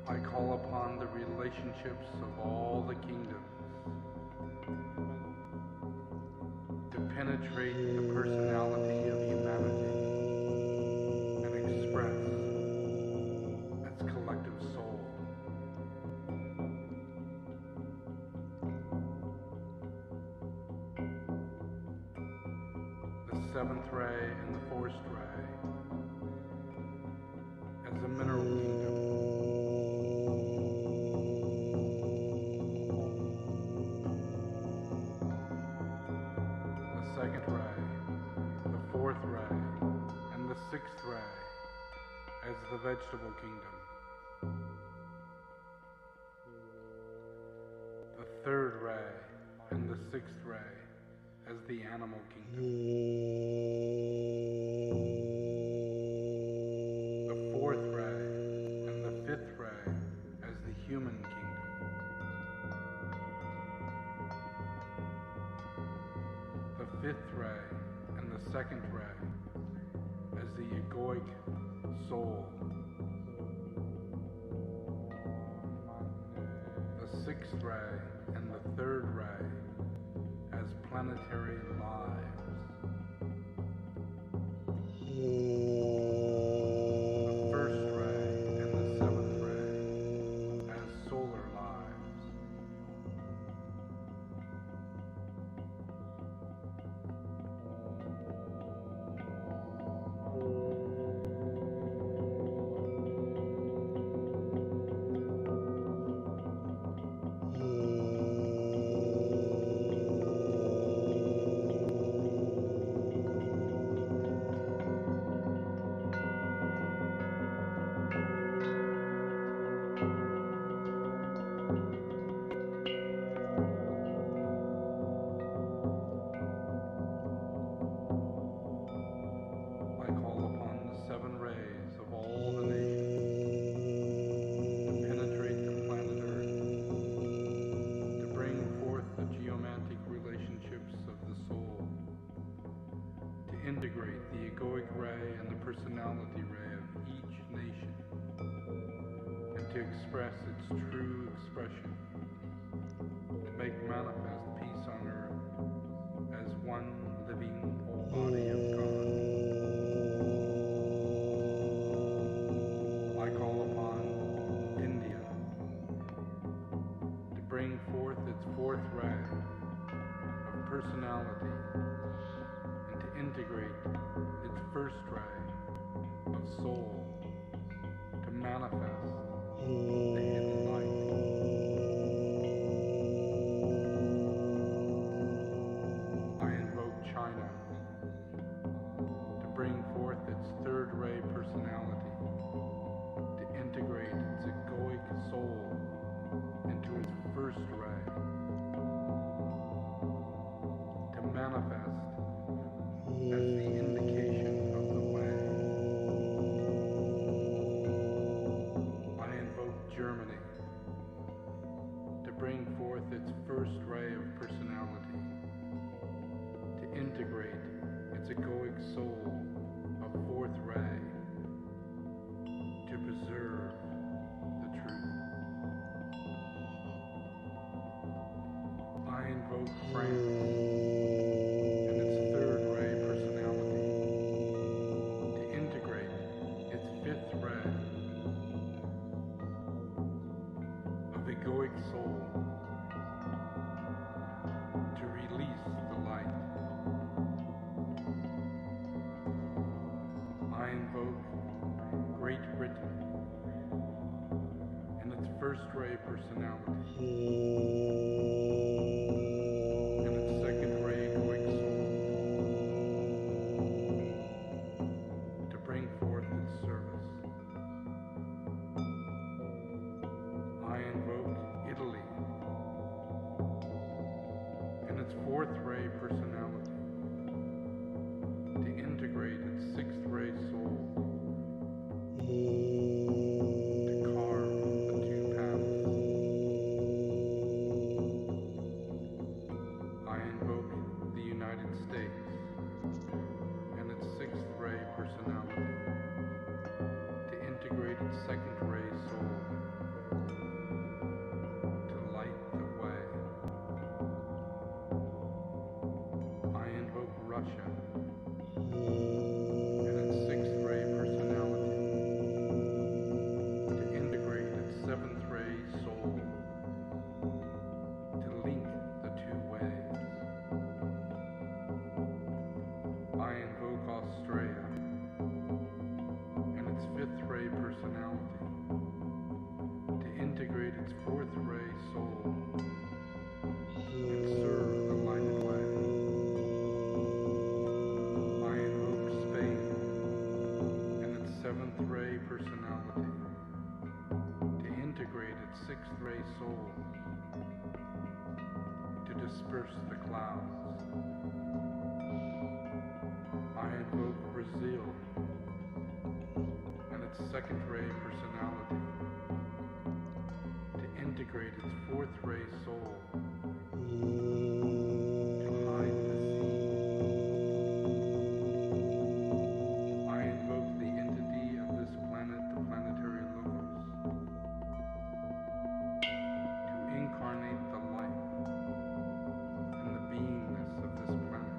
I call upon the relationships of all the kingdoms to penetrate the personality of humanity and express its collective soul. The seventh ray and the fourth ray as the mineral kingdom. The second ray, the fourth ray, and the sixth ray as the vegetable kingdom. The third ray and the sixth ray as the animal kingdom. The fourth ray and the fifth ray as the human kingdom. The fifth ray and the second ray as the egoic soul. The sixth ray and the third ray as planetary lives. The first ray and the seventh ray as solar lives. integrate the egoic ray and the personality ray of each nation, and to express its true expression, to make manifest peace on earth one living whole body of God. I call upon India to bring forth its fourth ray of personality and to integrate its first ray of soul to manifest the hidden light. I invoke China to bring forth its third ray personality to integrate its egoic soul into its first ray to manifest as the indication of the way. I invoke Germany to bring forth its first ray of personality to integrate its egoic soul of fourth ray to preserve the truth. I invoke France and its third ray personality to integrate its fifth ray of egoic soul to release the light. I invoke Great Britain and its first ray personality and its second ray egoic soul to bring forth its service. I invoke Italy and its fourth ray personality to integrate its sixth ray soul to carve the two paths. I invoke the United States and its sixth ray personality to integrate its second ray soul to light the way. I invoke Russia and its sixth ray personality to integrate its seventh ray soul to link the two ways. I invoke Australia and its fifth ray personality to integrate its fourth ray soul and serve the lighted way. I invoke Spain and its seventh ray personality to integrate its sixth ray soul to disperse the clouds. I invoke Brazil and its second ray personality to integrate its fourth ray soul to hide the sea. I invoke the entity of this planet, the planetary logos, to incarnate the life and the beingness of this planet.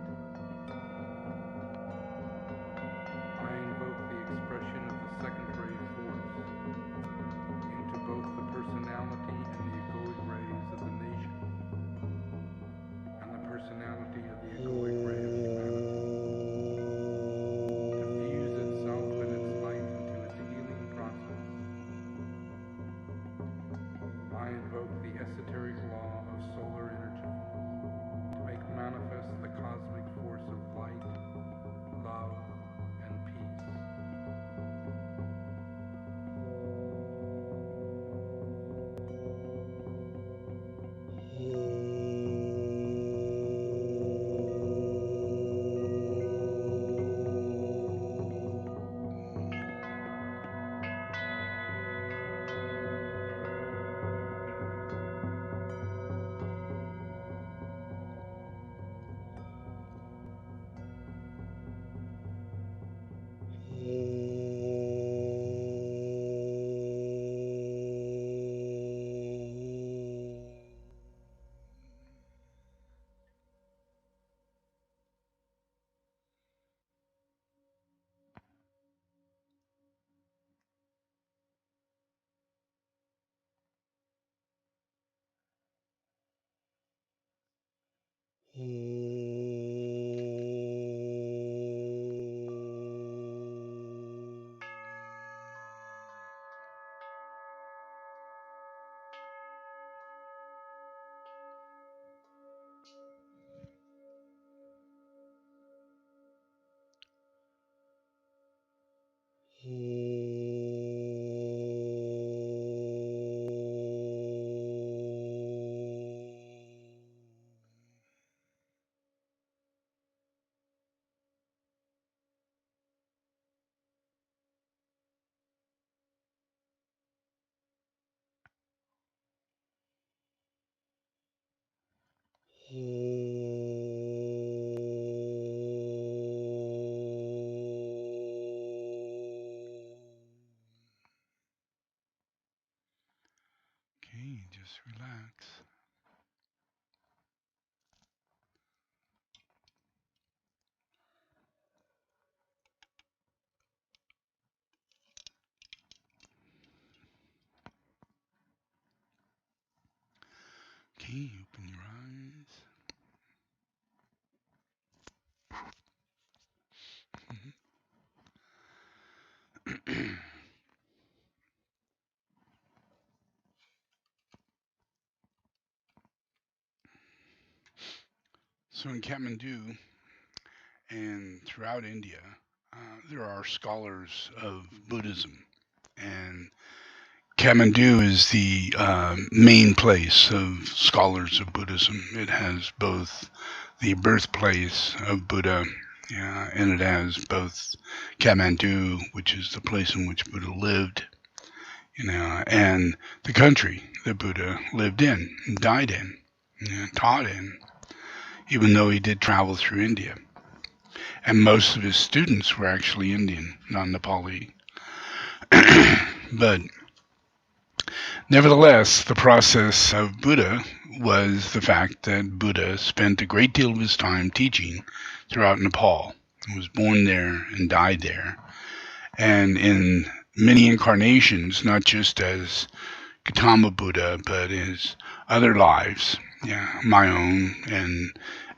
I invoke the expression of the second ray force into both the personality and the egoic rays of the nation Okay, just relax. Okay, open your eyes. So in Kathmandu and throughout India, there are scholars of Buddhism, and Kathmandu is the main place of scholars of Buddhism. It has both the birthplace of Buddha, yeah, and it has both Kathmandu, which is the place in which Buddha lived, and the country that Buddha lived in, and died in, taught in, even though he did travel through India. And most of his students were actually Indian, not Nepali. But nevertheless, the process of Buddha was the fact that Buddha spent a great deal of his time teaching throughout Nepal. He was born there and died there. And in many incarnations, not just as Gautama Buddha, but his other lives, my own, and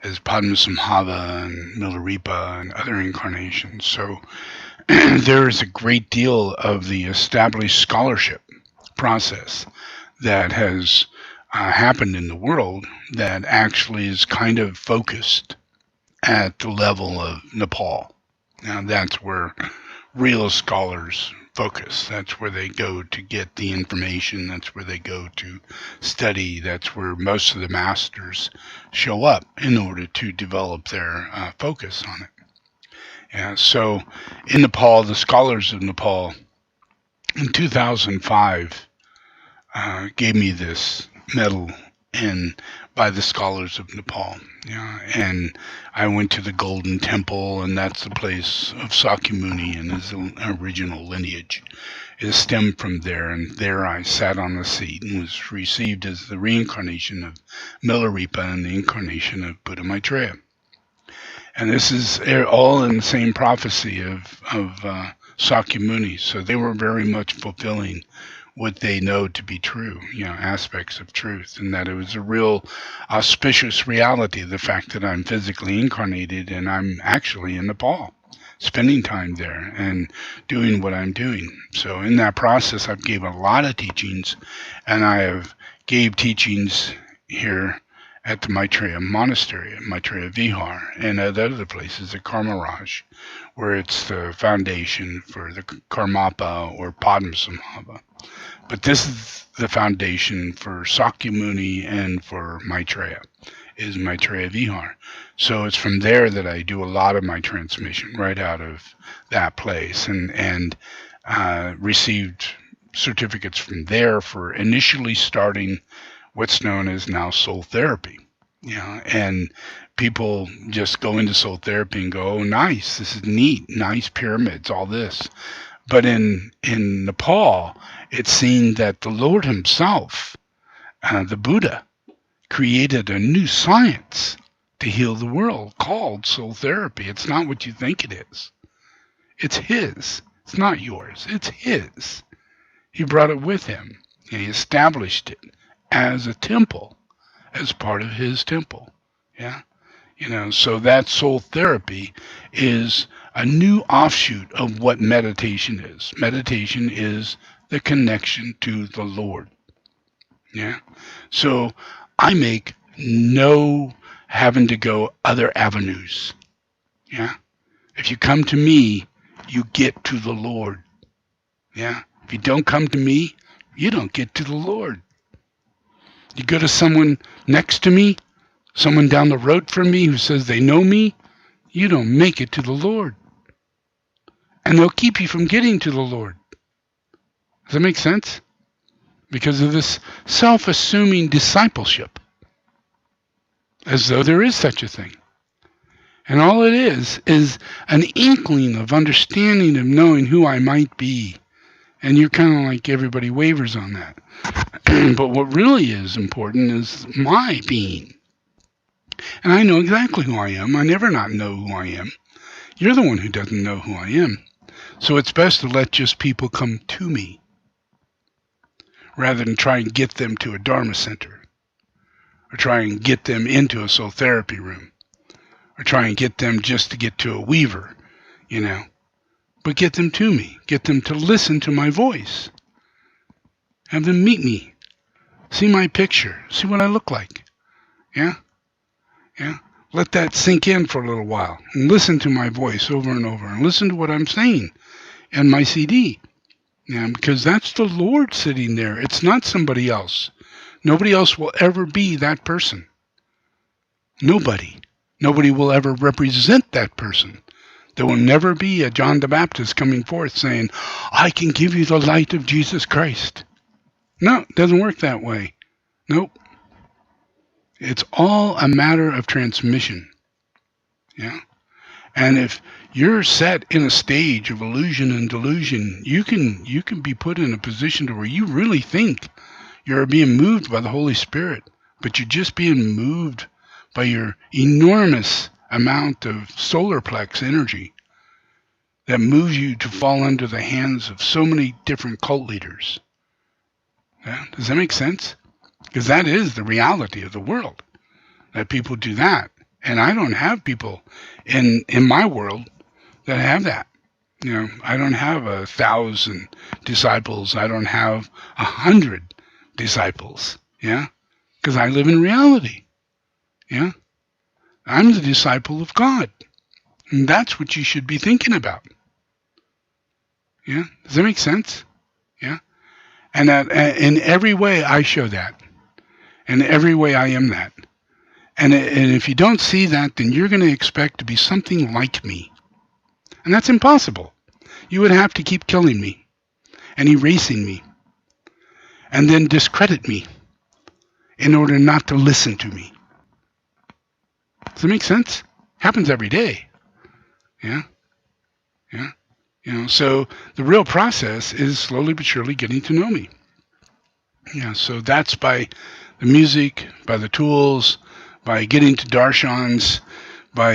as Padmasambhava and Milarepa and other incarnations. So there is a great deal of the established scholarship process that has happened in the world that actually is kind of focused at the level of Nepal. Now that's where real scholars focus. That's where they go to get the information. That's where they go to study. That's where most of the masters show up in order to develop their focus on it. And so in Nepal, the scholars of Nepal in 2005 gave me this medal by the scholars of Nepal. And I went to the Golden Temple, and that's the place of Sakyamuni and his original lineage. It stemmed from there, and there I sat on a seat and was received as the reincarnation of Milarepa and the incarnation of Buddha Maitreya. And this is all in the same prophecy of Sakyamuni. So they were very much fulfilling what they know to be true, aspects of truth, and that it was a real auspicious reality, the fact that I'm physically incarnated and I'm actually in Nepal, spending time there and doing what I'm doing. So in that process, I've gave a lot of teachings, and I have gave teachings here at the Maitreya Monastery, at Maitreya Vihar, and at other places at Karmaraj, where it's the foundation for the Karmapa or Padmasambhava. But this is the foundation for Sakyamuni and for Maitreya, is Maitreya Vihar. So it's from there that I do a lot of my transmission, right out of that place, and received certificates from there for initially starting what's known as now soul therapy. And people just go into soul therapy and go, oh, nice, this is neat, nice pyramids, all this. But in Nepal, it's seen that the Lord himself, the Buddha, created a new science to heal the world called soul therapy. It's not what you think it is. It's his. It's not yours. It's his. He brought it with him, and he established it as a temple, as part of his temple. Yeah. So that soul therapy is a new offshoot of what meditation is. Meditation is the connection to the Lord. Yeah. So I make no having to go other avenues. Yeah. If you come to me, you get to the Lord. Yeah. If you don't come to me, you don't get to the Lord. You go to someone next to me, someone down the road from me who says they know me, you don't make it to the Lord. And they'll keep you from getting to the Lord. Does that make sense? Because of this self-assuming discipleship, as though there is such a thing. And all it is an inkling of understanding, of knowing who I might be. And you're kind of like everybody wavers on that. But what really is important is my being. And I know exactly who I am. I never not know who I am. You're the one who doesn't know who I am. So it's best to let just people come to me rather than try and get them to a dharma center or try and get them into a soul therapy room or try and get them just to get to a weaver, But get them to me. Get them to listen to my voice. Have them meet me. See my picture. See what I look like. Yeah? Yeah? Let that sink in for a little while. And listen to my voice over and over. And listen to what I'm saying in my CD. Yeah, because that's the Lord sitting there. It's not somebody else. Nobody else will ever be that person. Nobody. Nobody will ever represent that person. There will never be a John the Baptist coming forth saying, I can give you the light of Jesus Christ. No, it doesn't work that way. Nope. It's all a matter of transmission. Yeah. And if you're set in a stage of illusion and delusion, you can be put in a position to where you really think you're being moved by the Holy Spirit, but you're just being moved by your enormous amount of solar plex energy that moves you to fall under the hands of so many different cult leaders. Yeah? Does that make sense? Because that is the reality of the world, that people do that. And I don't have people in my world that have that. I don't have 1,000 disciples. I don't have 100 disciples. Yeah? Because I live in reality. Yeah? I'm the disciple of God. And that's what you should be thinking about. Yeah? Does that make sense? Yeah? And that in every way I show that. In every way I am that. And if you don't see that, then you're going to expect to be something like me. And that's impossible. You would have to keep killing me and erasing me and then discredit me in order not to listen to me. Does that make sense? Happens every day. Yeah? Yeah? So the real process is slowly but surely getting to know me. Yeah, so that's by the music, by the tools, by getting to darshans, by,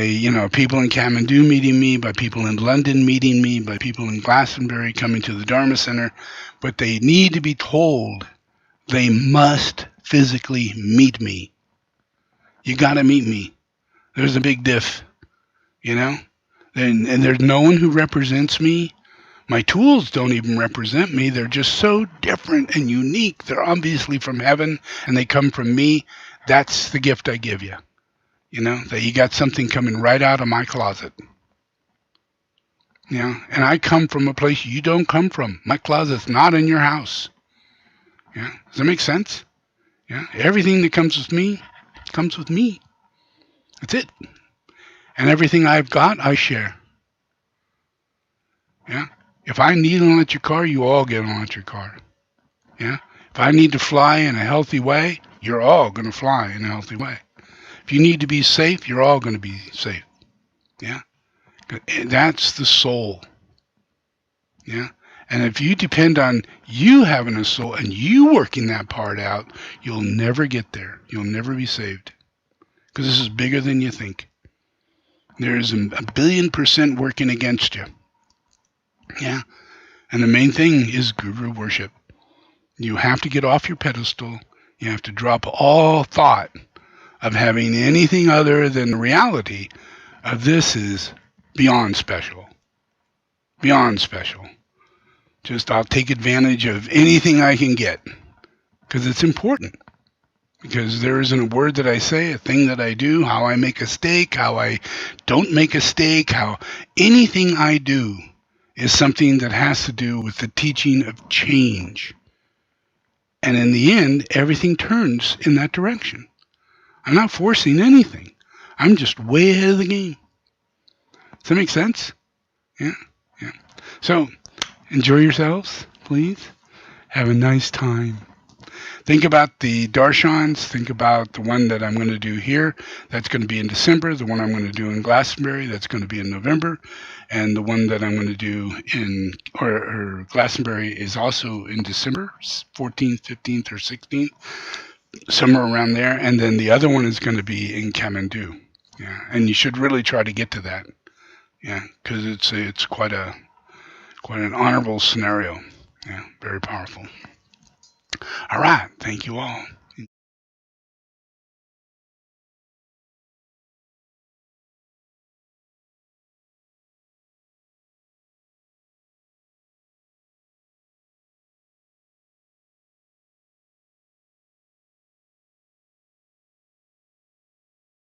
people in Kathmandu meeting me, by people in London meeting me, by people in Glastonbury coming to the Dharma Center. But they need to be told they must physically meet me. You got to meet me. There's a big diff, and there's no one who represents me. My tools don't even represent me. They're just so different and unique. They're obviously from heaven, and they come from me. That's the gift I give you. That you got something coming right out of my closet. And I come from a place you don't come from. My closet's not in your house. Yeah, does that make sense? Yeah, everything that comes with me comes with me. That's it. And everything I've got, I share. Yeah. If I need an electric car, you all get an electric car. Yeah. If I need to fly in a healthy way, you're all going to fly in a healthy way. If you need to be safe, you're all going to be safe. Yeah. That's the soul. Yeah. And if you depend on you having a soul and you working that part out, you'll never get there. You'll never be saved. Because this is bigger than you think. There is a 1,000,000,000% working against you. Yeah. And the main thing is guru worship. You have to get off your pedestal. You have to drop all thought of having anything other than the reality of this is beyond special. Beyond special. Just I'll take advantage of anything I can get because it's important. Because there isn't a word that I say, a thing that I do, how I make a steak, how I don't make a steak, how anything I do is something that has to do with the teaching of change. And in the end, everything turns in that direction. I'm not forcing anything. I'm just way ahead of the game. Does that make sense? Yeah. So, enjoy yourselves, please. Have a nice time. Think about the darshans. Think about the one that I'm going to do here. That's going to be in December. The one I'm going to do in Glastonbury. That's going to be in November. And the one that I'm going to do in or Glastonbury is also in December, 14th, 15th, or 16th, somewhere around there. And then the other one is going to be in Kathmandu. Yeah, and you should really try to get to that. Yeah, because it's quite an honorable scenario. Yeah, very powerful. All right. Thank you all.